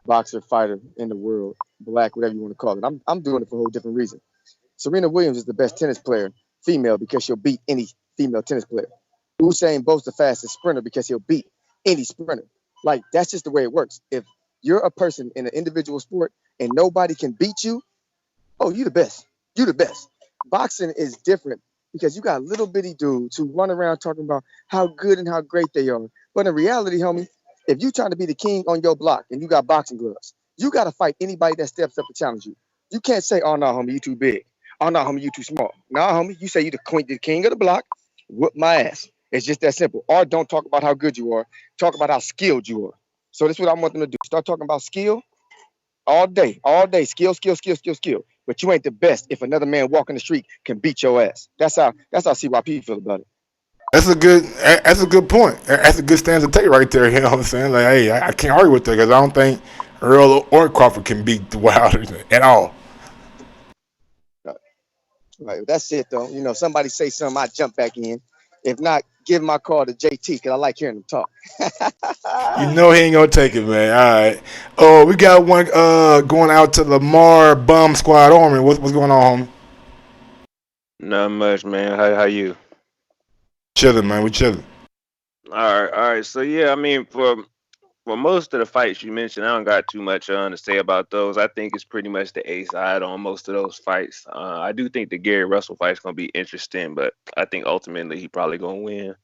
boxer fighter in the world, black, whatever you want to call it. I'm doing it for a whole different reason. Serena Williams is the best tennis player, female, because she'll beat any female tennis player. Usain Bolt's the fastest sprinter because he'll beat any sprinter. Like, that's just the way it works. If you're a person in an individual sport and nobody can beat you, oh, you the best. You the best. Boxing is different because you got little bitty dudes who run around talking about how good and how great they are. But in reality, homie, if you trying to be the king on your block and you got boxing gloves, you got to fight anybody that steps up to challenge you. You can't say, oh, no, homie, you too big. Oh, no, homie, you too small. No, homie, you say you the king of the block, whoop my ass. It's just that simple. Or don't talk about how good you are. Talk about how skilled you are. So that's what I want them to do. Start talking about skill all day. Skill. But you ain't the best if another man walking the street can beat your ass. That's how CYP feel about it. That's a good point. That's a good stance to take right there. You know what I'm saying? Like, hey, I can't argue with that because I don't think Earl or Crawford can beat the Wilder at all. Right. That's it, though. You know, somebody say something, I jump back in. If not, give my call to JT because I like hearing him talk. You know he ain't gonna take it, man. All right. Oh, we got one going out to Lamar Bum Squad Army. What's going on, homie? Not much, man. How you? Chilling, man. We chilling. All right. So yeah, I mean, for most of the fights you mentioned, I don't got too much to say about those. I think it's pretty much the A side on most of those fights. I do think the Gary Russell fight's gonna be interesting, but I think ultimately he probably gonna win.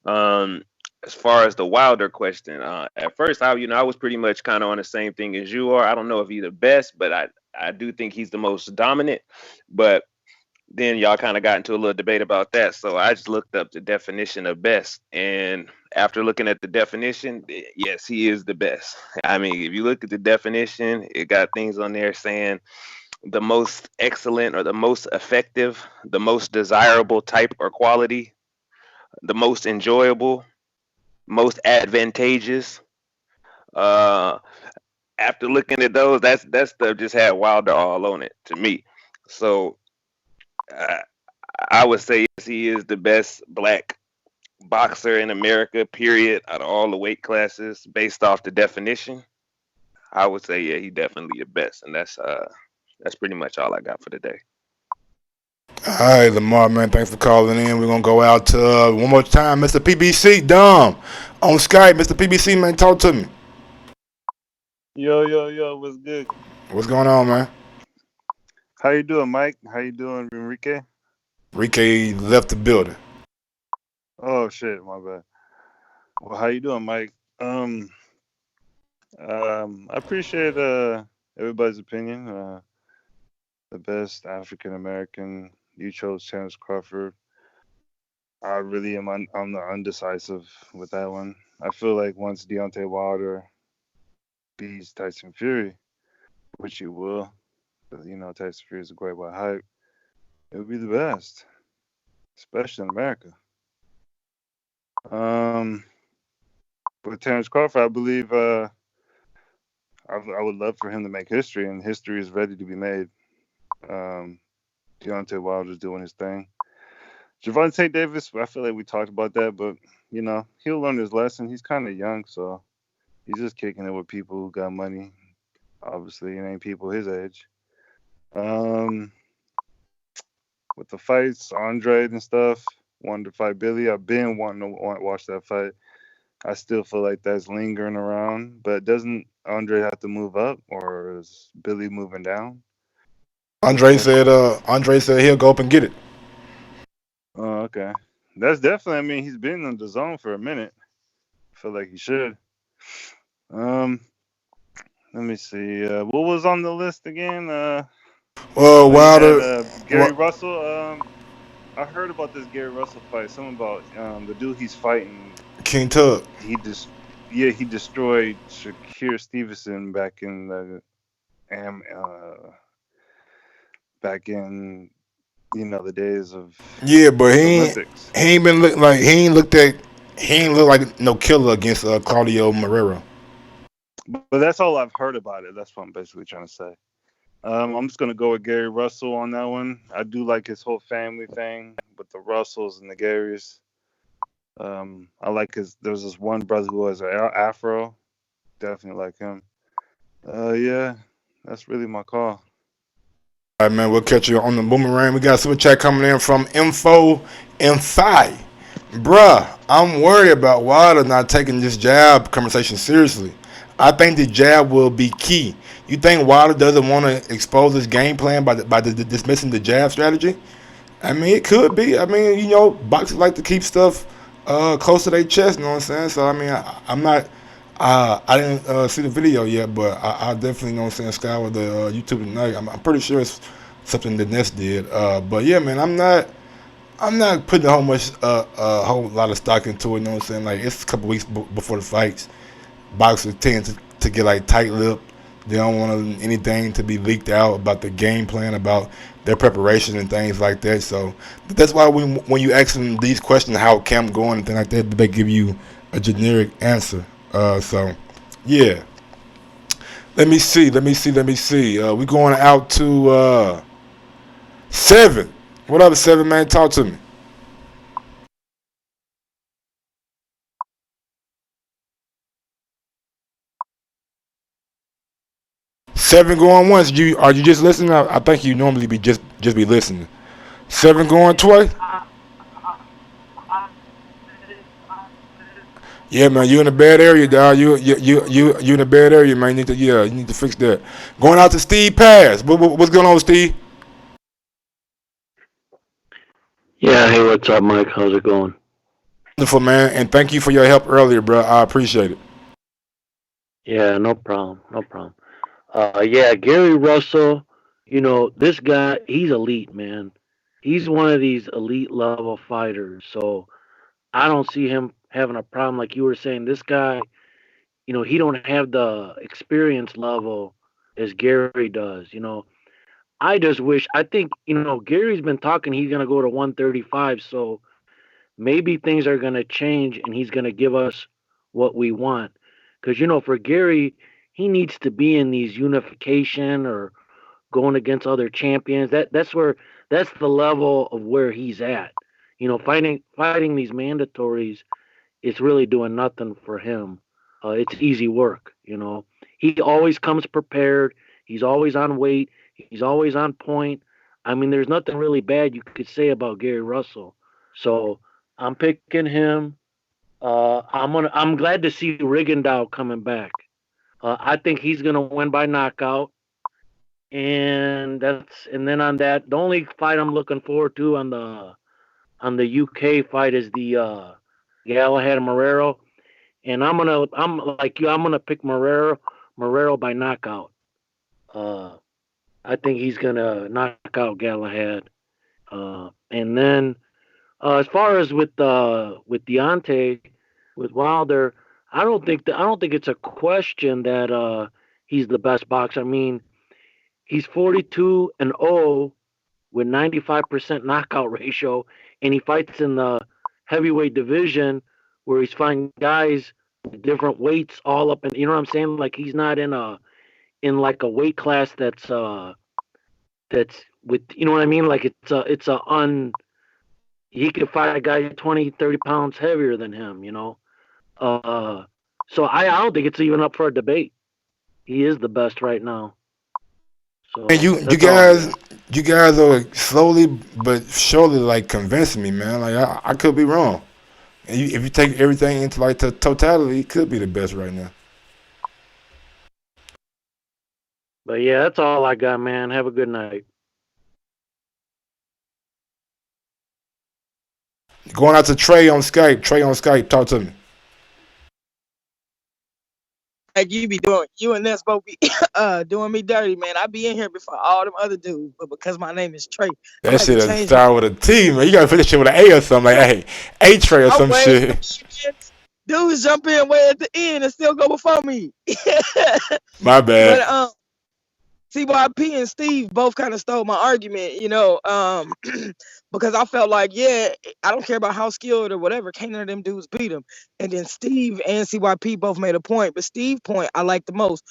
As far as the Wilder question, at first I was pretty much kind of on the same thing as you are. I don't know if he's the best, but I do think he's the most dominant. But then y'all kind of got into a little debate about that. So I just looked up the definition of best. And after looking at the definition, yes, he is the best. I mean, if you look at the definition, it got things on there saying the most excellent or the most effective, the most desirable type or quality, the most enjoyable, most advantageous. After looking at those, that stuff just had Wilder all on it to me. So I would say yes, he is the best black boxer in America, period, out of all the weight classes, based off the definition. I would say, yeah, he definitely the best, and that's pretty much all I got for today. All right, Lamar, man, thanks for calling in. We're gonna go out to one more time, Mr. PBC, Dom, on Skype. Mr. PBC, man, talk to me. Yo, what's good? What's going on, man? How you doing, Mike? How you doing, Enrique? Enrique left the building. Oh shit, my bad. Well, how you doing, Mike? I appreciate everybody's opinion. The best African American. You chose Chance Crawford. I really am I'm the undecisive with that one. I feel like once Deontay Wilder beats Tyson Fury, which he will, because Tyson Fury is a great white hype, it would be the best, especially in America. With Terrence Crawford, I believe I would love for him to make history, and history is ready to be made. Deontay Wilder's doing his thing. Gervonta Davis, I feel like we talked about that, but he'll learn his lesson. He's kind of young, so he's just kicking it with people who got money. Obviously, it ain't people his age. With the fights, Andre and stuff, wanted to fight Billy. I've been wanting to watch that fight. I still feel like that's lingering around, but doesn't Andre have to move up, or is Billy moving down? Andre said he'll go up and get it. Oh, okay. That's definitely, I mean, he's been in the zone for a minute. I feel like he should. Let me see. What was on the list again? Wilder. Gary Russell. I heard about this Gary Russell fight. Something about the dude he's fighting. King Tug. He destroyed Shakir Stevenson back in the back in the days of Yeah, but Olympics. he ain't look like no killer against Claudio Marrero. But that's all I've heard about it. That's what I'm basically trying to say. I'm just gonna go with Gary Russell on that one. I do like his whole family thing with the Russells and the Garys. I like there's this one brother who has an afro. Definitely like him. Yeah, that's really my call. All right, man, we'll catch you on the boomerang. We got a super chat coming in from Info M5. Bruh, I'm worried about Wilder not taking this jab conversation seriously. I think the jab will be key. You think Wilder doesn't want to expose his game plan by dismissing the jab strategy? I mean, it could be. I mean, boxers like to keep stuff close to their chest, you know what I'm saying? So, I mean, I'm not... I didn't see the video yet, but I definitely know what I'm saying, scour the YouTube tonight. I'm pretty sure it's something that Ness did. But yeah, man, I'm not putting a whole lot of stock into it, you know what I'm saying? Like, it's a couple weeks before the fights. Boxers tend to get like tight-lipped. They don't want anything to be leaked out about the game plan, about their preparation and things like that. So that's why when you ask them these questions, how camp going and things like that, they give you a generic answer. So, yeah. Let me see. We going out to 7. What up, 7, man? Talk to me. Seven going once. Are you just listening? I think you normally be just be listening. 7 going twice. Yeah, man, you in a bad area, dog. You in a bad area, man. You need to fix that. Going out to Steve Pass. What's going on, Steve? Yeah, hey, what's up, Mike? How's it going? Wonderful, man, and thank you for your help earlier, bro. I appreciate it. Yeah, no problem. Yeah, Gary Russell, this guy, he's elite, man. He's one of these elite level fighters. So I don't see him having a problem. Like you were saying, this guy, he don't have the experience level as Gary does. I just wish, I think, Gary's been talking he's going to go to 135. So maybe things are going to change and he's going to give us what we want. Because, for Gary, he needs to be in these unification or going against other champions. That's the level of where he's at. Fighting these mandatories is really doing nothing for him. It's easy work. He always comes prepared. He's always on weight. He's always on point. I mean, there's nothing really bad you could say about Gary Russell. So I'm picking him. I'm glad to see Rigondeaux coming back. I think he's gonna win by knockout. And then on that, the only fight I'm looking forward to on the UK fight is the Galahad and Marrero. And I'm like you, I'm gonna pick Marrero by knockout. I think he's gonna knock out Galahad. And then as far as with Deontay, with Wilder, I don't think it's a question that he's the best boxer. I mean, he's 42-0 with 95% knockout ratio, and he fights in the heavyweight division where he's fighting guys with different weights all up, and you know what I'm saying? Like he's not in like a weight class that's with, you know what I mean? Like he could fight a guy 20, 30 pounds heavier than him, So I don't think it's even up for a debate. He is the best right now. So And you guys are slowly but surely like convincing me, man. Like I could be wrong. And if you take everything into like the totality, he could be the best right now. But yeah, that's all I got, man. Have a good night. Going out to Trey on Skype. Talk to me. you be doing, you and this both be doing me dirty, man. I be in here before all them other dudes, but because my name is Trey, I That had to shit doesn't change start with a T, man. You gotta finish it with an A or something. Like, hey, A Trey or some shit. Dudes jump in way at the end and still go before me. My bad. But CYP and Steve both kind of stole my argument, because I felt like, yeah, I don't care about how skilled or whatever, can't none of them dudes beat him. And then Steve and CYP both made a point, but Steve's point I like the most.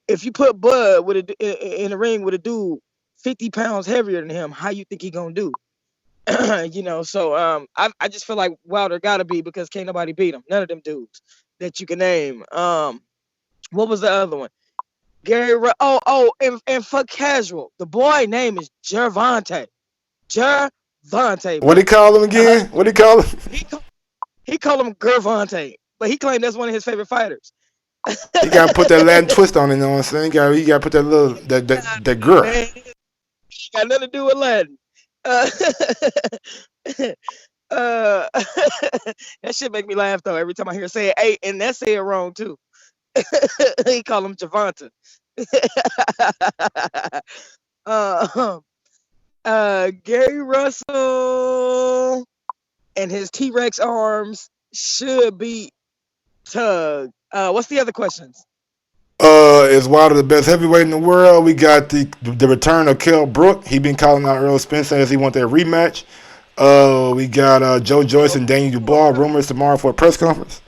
If you put Bud with in the ring with a dude 50 pounds heavier than him, how you think he gonna do? So I just feel like Wilder gotta be, because can't nobody beat him. None of them dudes that you can name. What was the other one? And for casual, the boy name is Gervonta. Gervonta. What he call him again? What he call him? He called him Gervonta, but he claimed that's one of his favorite fighters. You gotta put that Latin twist on it, you know what I'm saying? You gotta put that little that girl. Got nothing to do with Latin. That shit make me laugh though every time I hear it say it. Hey, and that's say it wrong too. He call him Gervonta. Gary Russell and his T-Rex arms should beat Tug. What's the other questions? Is Wilder the best heavyweight in the world? We got the return of Kell Brook. He been calling out Errol Spence as he want that rematch. We got Joe Joyce and Daniel Dubois rumors tomorrow for a press conference.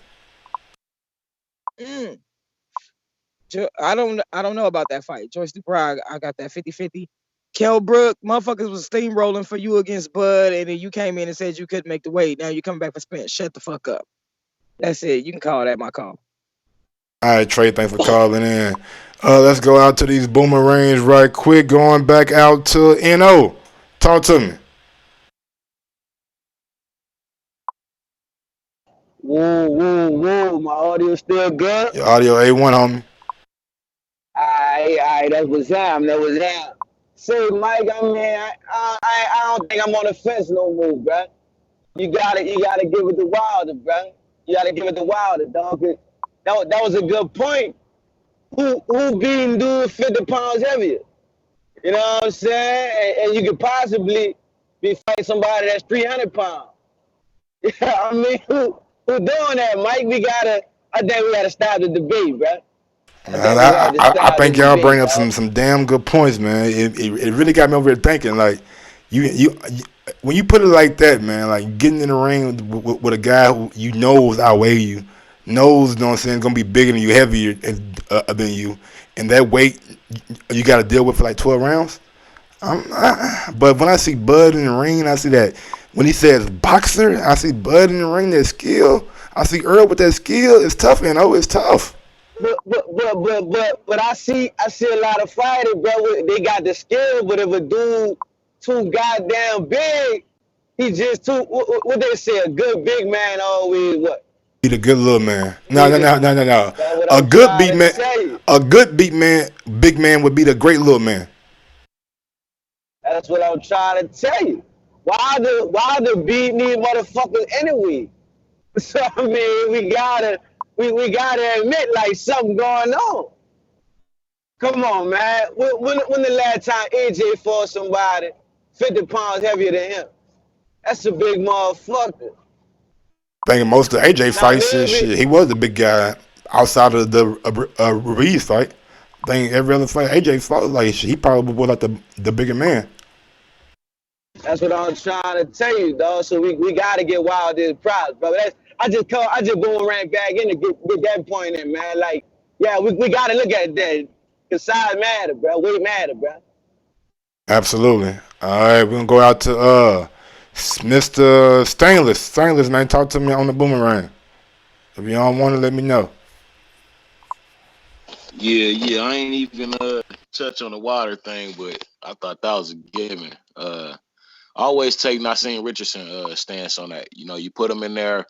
I don't know about that fight. Joyce Dubois, I got that 50-50. Kell Brook, motherfuckers was steamrolling for you against Bud, and then you came in and said you couldn't make the weight. Now you coming back for Spence. Shut the fuck up. That's it. You can call that my call. All right, Trey, thanks for calling in. Let's go out to these boomerangs right quick. Going back out to NO. Talk to me. Whoa. My audio still good? Your audio A1, homie. Alright, that was him. Say, Mike, I mean, I don't think I'm on the fence no more, bruh. You gotta give it to Wilder, bruh. You gotta give it to Wilder, dog. That was a good point. Who beating dude 50 pounds heavier? You know what I'm saying? And you could possibly be fighting somebody that's 300 pounds. Yeah, I mean, who doing that, Mike? I think we gotta stop the debate, bruh. I think y'all bring up some damn good points, man. It really got me over here thinking, like, you when you put it like that, man, like getting in the ring with a guy who you knows outweigh you, knows, you know what I'm saying, gonna be bigger than you, heavier than you, and that weight you got to deal with for like 12 rounds. But when I see Bud in the ring, I see that when he says boxer, I see Bud in the ring, that skill. I see Earl with that skill. It's tough, it's tough. But I see a lot of fighters, bro. They got the skill, but if a dude too goddamn big, he just too. What they say? A good big man always what? Be the good little man. No. A good big man would be the great little man. That's what I'm trying to tell you. Why the beat these motherfuckers anyway? So I mean, we gotta admit like something going on. Come on, man. When the last time AJ fought somebody 50 pounds heavier than him? That's a big motherfucker. Thinking most of AJ fights and shit, he was the big guy outside of the Ruiz fight. I think every other fight AJ fought like shit, he probably was like the bigger man. That's what I'm trying to tell you, dog. So we gotta get Wilder's props, bro. I just boomerang back in to get that point in, man. Like, yeah, we gotta look at that. Cause size matter, bro. Weight matter, bro. Absolutely. All right, we're gonna go out to Mr. Stainless. Stainless, man, talk to me on the boomerang. If you don't want to, let me know. Yeah, I ain't even touch on the water thing, but I thought that was a given. I always take Nassim Richardson stance on that. You know, you put him in there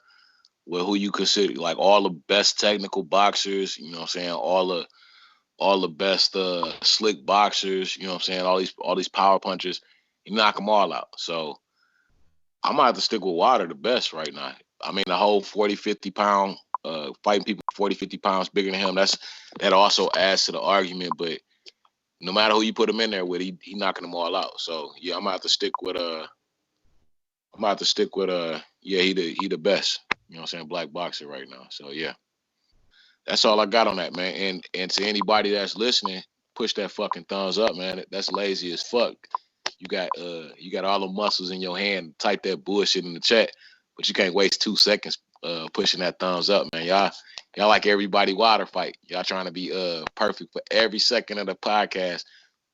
with who you consider like all the best technical boxers, you know what I'm saying, all the best slick boxers, you know what I'm saying, all these power punchers, you knock them all out. So I'm gonna have to stick with Wilder the best right now. I mean, the whole 40, 50 pound fighting people 40, 50 pounds bigger than him. That also adds to the argument. But no matter who you put him in there with, he knocking them all out. So yeah, I'm gonna have to stick with yeah, he the best. You know what I'm saying? Black boxer right now. So yeah. That's all I got on that, man. And to anybody that's listening, push that fucking thumbs up, man. That's lazy as fuck. You got all the muscles in your hand. Type that bullshit in the chat, but you can't waste 2 seconds pushing that thumbs up, man. Y'all like everybody water fight. Y'all trying to be perfect for every second of the podcast,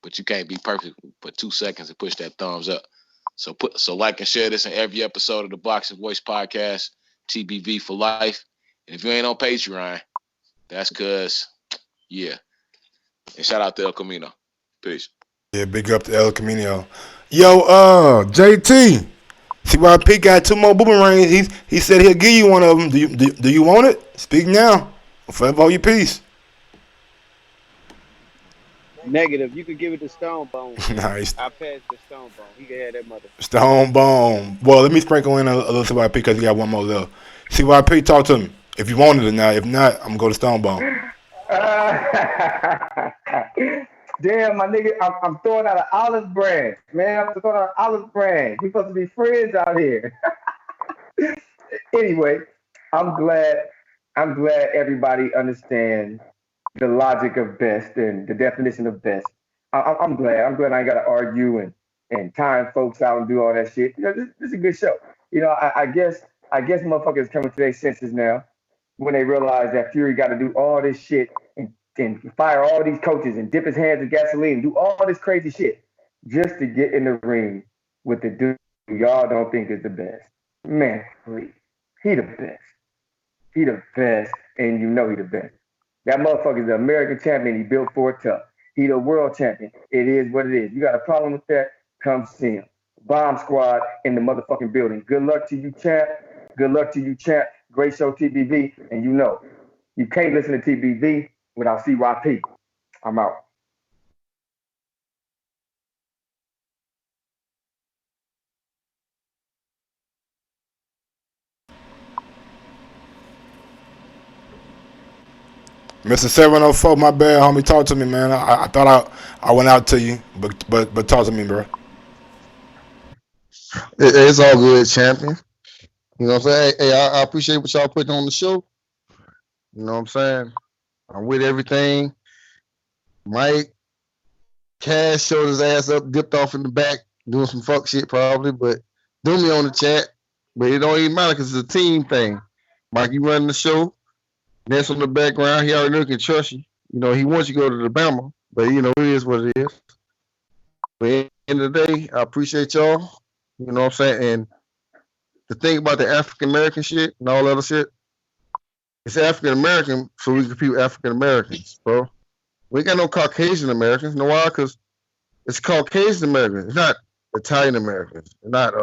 but you can't be perfect for 2 seconds to push that thumbs up. So like and share this in every episode of the Boxing Voice podcast, TBV for life. And if you ain't on Patreon, that's cause, yeah. And shout out to El Camino. Peace. Yeah, big up to El Camino. Yo, JT. CYP got 2 more boomerangs. He said he'll give you one of them. Do you want it? Speak now. Forever hold your peace. Negative. You could give it to Stone Bone. Nice. I passed the Stone Bone. He can have that mother. Stone Bone. Well, let me sprinkle in a little CYP because he got one more left. CYP, talk to me. If you wanted it now. If not, I'm going to go to Stone Bone. Damn, my nigga, I'm throwing out an olive brand. Man, I'm throwing out an olive brand. We supposed to be friends out here. Anyway, I'm glad everybody understands the logic of best and the definition of best. I'm glad I ain't got to argue and time folks out and do all that shit. You know, this is a good show. You know, I guess motherfuckers coming to their senses now when they realize that Fury got to do all this shit and fire all these coaches and dip his hands in gasoline and do all this crazy shit just to get in the ring with the dude who y'all don't think is the best. Man, please. He the best. He the best, and you know he the best. That motherfucker's the American champion. He built for it tough. He the world champion. It is what it is. You got a problem with that? Come see him. Bomb Squad in the motherfucking building. Good luck to you, champ. Good luck to you, champ. Great show, TBV. And you know, you can't listen to TBV without CYP. I'm out. Mr. 704, my bad, homie. Talk to me, man. I thought I went out to you, but talk to me, bro. It's all good, champion. You know what I'm saying? Hey, I appreciate what y'all putting on the show. You know what I'm saying? I'm with everything. Mike Cash showed his ass up, dipped off in the back, doing some fuck shit probably, but do me on the chat. But it don't even matter because it's a team thing. Mike, you running the show. That's on the background. He already can trust you. You know, he wants you to go to the Bama, but you know, it is what it is. But at the end of the day, I appreciate y'all. You know what I'm saying? And the thing about the African American shit and all that other shit, it's African American, so we compete with African Americans, bro. We ain't got no Caucasian Americans. You know why? Because it's Caucasian Americans. It's not Italian Americans. It's not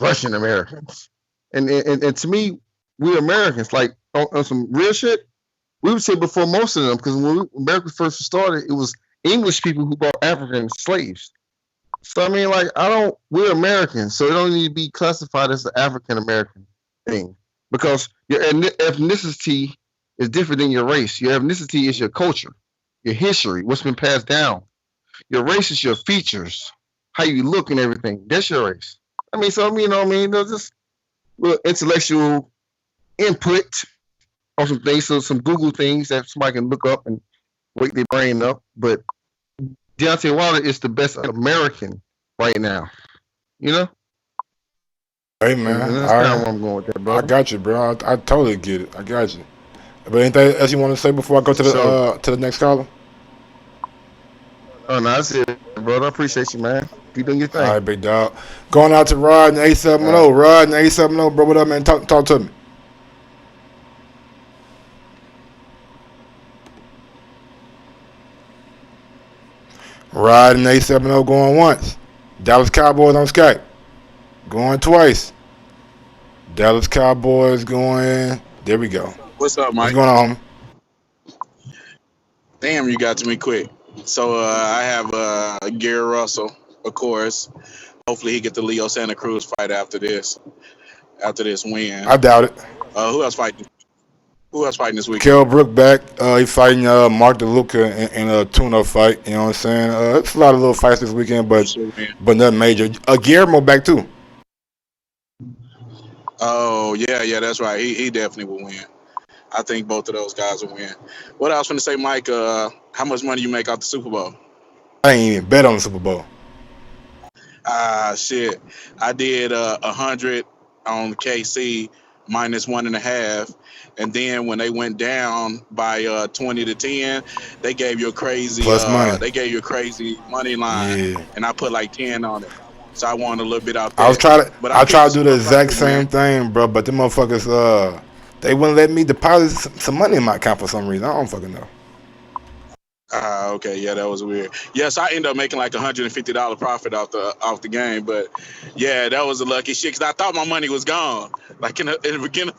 Russian Americans. And to me, we Americans, like on some real shit, we would say before most of them, because when America first started, it was English people who brought African slaves. So I mean, like, we're Americans, so it don't need to be classified as the African American thing, because your ethnicity is different than your race. Your ethnicity is your culture, your history, what's been passed down. Your race is your features, how you look and everything. That's your race. I mean, so you know what I mean? There's just little intellectual input on some things, so some Google things that somebody can look up and wake their brain up. But Deontay Wilder is the best American right now. You know? Hey, man. And that's kind of where I'm going with that, bro. I got you, bro. I totally get it. I got you. But anything else you want to say before I go to the next caller? Oh, no, that's it, brother. I appreciate you, man. Keep doing your thing. All right, big dog. Going out to Rod and A70. Right. Rod and A70, bro. What up, man? Talk to me. Rod and A70 going once. Dallas Cowboys on Skype. Going twice. Dallas Cowboys going. There we go. What's up, Mike? What's going on, homie? Damn, you got to me quick. So I have Gary Russell, of course. Hopefully he get the Leo Santa Cruz fight after this win. I doubt it. Who else fighting? Who else fighting this weekend? Kell Brook back. He fighting Mark DeLuca in a tune-up fight. You know what I'm saying? It's a lot of little fights this weekend, He but should win. nothing major. Guillermo back too. Oh yeah, that's right. He definitely will win. I think both of those guys will win. What I was going to say, Mike? How much money you make off the Super Bowl? I ain't even bet on the Super Bowl. Shit. I did 100 on KC minus 1.5, and then when they went down by 20-10, they gave you a crazy Plus money. money line, Yeah. and I put like 10 on it. So I won a little bit out I was there. trying to. But I picked tried to do the Super exact Bowl, man. same thing, bro. But the motherfuckers, they wouldn't let me deposit some money in my account for some reason. I don't fucking know. Okay, yeah, that was weird. Yes, I ended up making like $150 profit off the game, but yeah, that was a lucky shit because I thought my money was gone. Like in the beginning,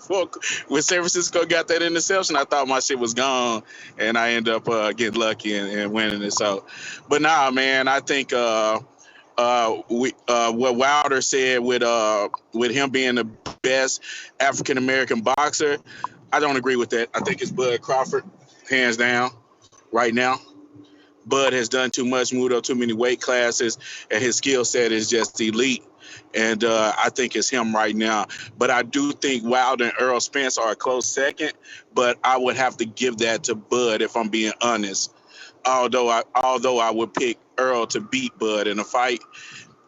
when San Francisco got that interception, I thought my shit was gone, and I ended up getting lucky and winning it. So, but nah, man, I think what Wilder said with him being the best African American boxer, I don't agree with that. I think it's Bud Crawford, hands down, right now. Bud has done too much, moved up too many weight classes, and his skill set is just elite. And I think it's him right now. But I do think Wilder and Errol Spence are a close second, but I would have to give that to Bud if I'm being honest. Although I would pick Earl to beat Bud in a fight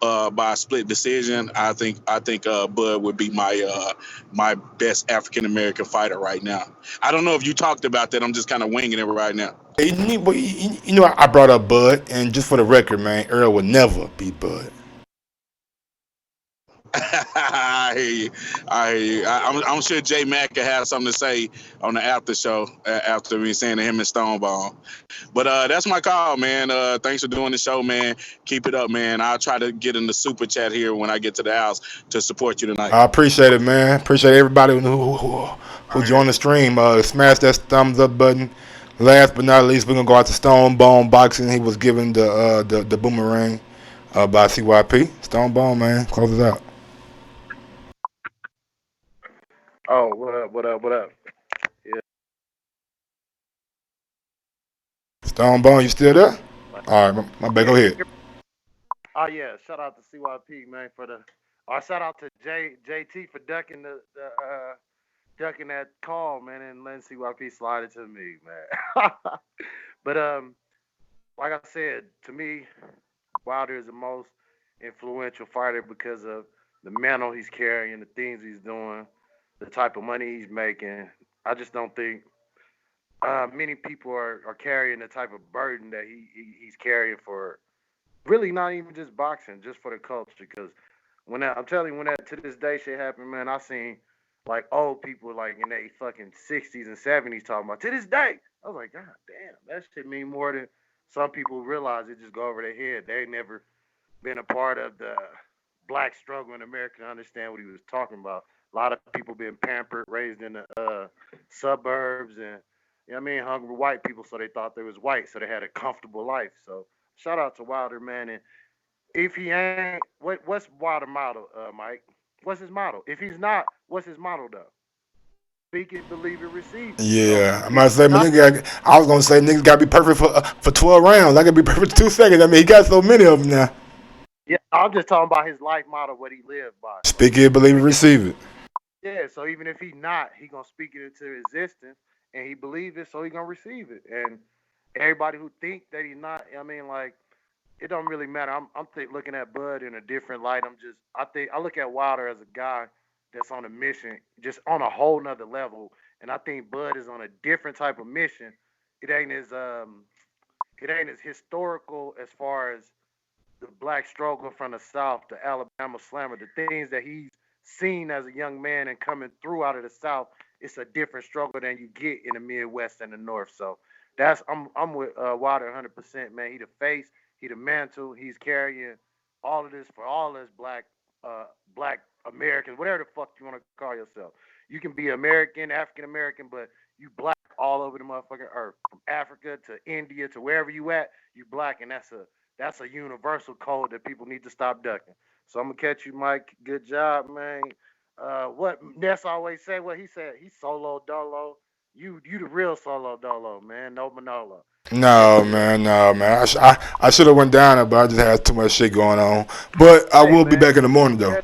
by a split decision, I think Bud would be my best African American fighter right now. I don't know if you talked about that. I'm just kind of winging it right now. You know, I brought up Bud, and just for the record, man, Earl would never beat Bud. I hear you. I'm sure Jay Mack could have something to say on the after show after me saying to him and Stoneball. But that's my call, man. Thanks for doing the show, man. Keep it up, man. I'll try to get in the super chat here when I get to the house to support you tonight. I appreciate it, man. Appreciate everybody who joined the stream. Smash that thumbs up button. Last but not least, we're gonna go out to Stonebone Boxing. He was given the boomerang by CYP. Stonebone, man, close it out. Oh, what up? What up? What up? Yeah. Stonebone, you still there? All right, my bad. Go ahead. Oh yeah, shout out to CYP man for the. Shout out to JT for ducking ducking that call, man, and letting CYP slide it to me, man. But like I said, to me, Wilder is the most influential fighter because of the mantle he's carrying, the things he's doing, the type of money he's making. I just don't think many people are carrying the type of burden that he's carrying for really not even just boxing, just for the culture. Because I'm telling you, when that to this day shit happened, man, I seen like old people like in their fucking 60s and 70s talking about to this day. I was like, God damn, that shit mean more than some people realize. It just go over their head. They ain't never been a part of the black struggle in America to understand what he was talking about. A lot of people been pampered, raised in the suburbs, and you know what I mean, hungry white people, so they thought they was white, so they had a comfortable life. So shout out to Wilder, man. And if he ain't, what's Wilder model, Mike? What's his model? If he's not, what's his model though? Speak it, believe it, receive it. So Yeah, I if might he's say, man, not, I was gonna say niggas gotta be perfect for 12 rounds. I gotta be perfect for 2 seconds. I mean, he got so many of them now. yeah, I'm just talking about his life model, what he lived by. So Speak it, believe it, receive it. yeah, so even if he not, he gonna speak it into existence, and he believe it, so he gonna receive it. And everybody who think that he's not, I mean, like it don't really matter. I'm looking at Bud in a different light. I look at Wilder as a guy that's on a mission, just on a whole nother level. And I think Bud is on a different type of mission. It ain't as historical as far as the black struggle from the South, the Alabama slammer, the things that he's seen as a young man and coming through out of the South. It's a different struggle than you get in the Midwest and the North. So I'm with Wilder 100%, man. He the face, he the mantle, he's carrying all of this for all us black Americans, whatever the fuck you want to call yourself. You can be American, African American, but you black all over the motherfucking earth, from Africa to India to wherever you at, you black, and that's a universal code that people need to stop ducking. So I'm gonna catch you, Mike. Good job, man. What Ness always said, what he said, he's solo dolo. You the real solo dolo, man. No Manolo. No, man, no, man. I should have went down there, but I just had too much shit going on. But I Hey, will be man, back in the morning, though.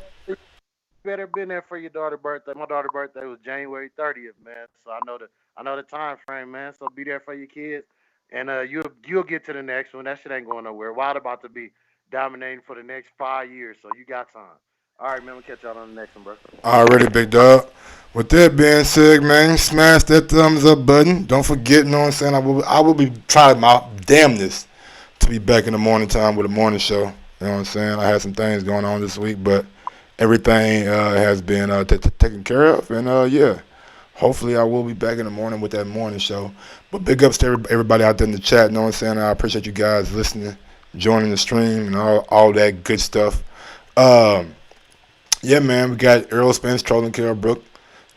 better been there for your daughter's birthday. My daughter's birthday was January 30th, man. So I know the time frame, man. So be there for your kids, and you'll get to the next one. That shit ain't going nowhere. Wild about to be dominating for the next 5 years, so you got time. All right, man. We'll catch y'all on the next one, bro. Already, big dog. With that being said, man, smash that thumbs up button. Don't forget, you know what I'm saying? I will be trying my damnness to be back in the morning time with a morning show. You know what I'm saying? I had some things going on this week, but everything has been taken care of. And, yeah, hopefully I will be back in the morning with that morning show. But big ups to everybody out there in the chat. You know what I'm saying? I appreciate you guys listening, joining the stream, and all that good stuff. Yeah, man, we got Errol Spence trolling Kell Brook.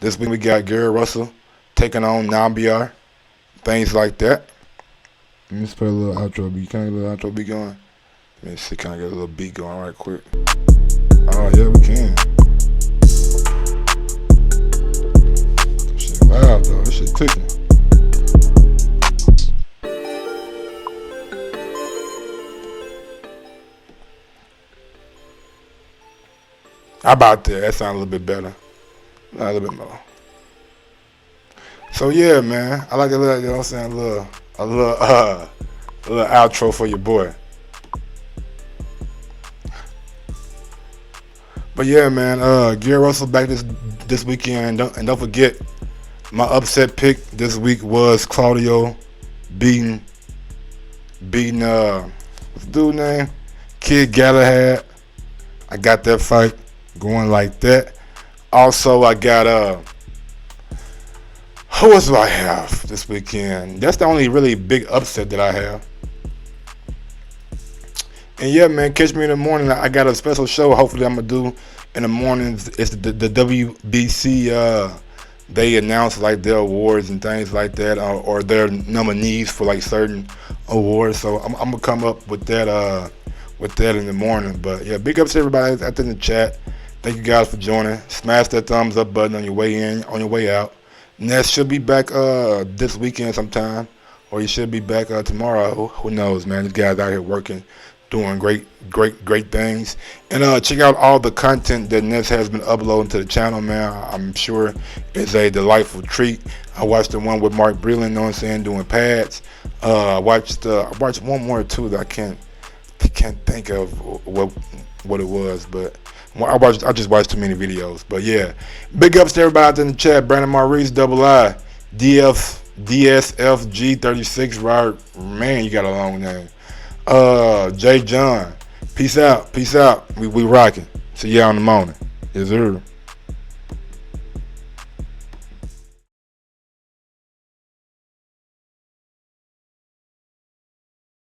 This week we got Gervonta Russell taking on Nyambayar. Things like that. Let me just put a little outro beat. Can I get a little outro beat going? Let me see, can I get a little beat going right quick? Oh, yeah, we can. This shit loud, though. This shit ticking. How about that? That sounds a little bit better. A little bit more. So yeah, man, I like a little, you know what I'm saying, a little outro for your boy. But yeah, man, Guillermo Russell back this weekend, and don't forget, my upset pick this week was Claudio beating what's the dude's name? Kid Galahad. I got that fight going like that. Also, I got who else do I have this weekend? That's the only really big upset that I have. And yeah, man, catch me in the morning. I got a special show. Hopefully, I'm gonna do in the mornings. It's the WBC. They announce like their awards and things like that, or their nominees for like certain awards. So I'm gonna come up with that in the morning. But yeah, big ups to everybody out there in the chat. Thank you guys for joining. Smash that thumbs up button on your way in, on your way out. Ness should be back this weekend sometime, or you should be back tomorrow. Who knows, man? These guys out here working, doing great things. And check out all the content that Ness has been uploading to the channel, man. I'm sure it's a delightful treat. I watched the one with Mark Breland, you know what I'm saying, doing pads. I watched one more too that I can't think of what it was, but I just watched too many videos. But yeah, big ups to everybody out there in the chat. Brandon Maurice, Double I, DSFG36, Robert, man, you got a long name. Jay John, peace out. We rocking. See y'all in the morning. Yes, sir.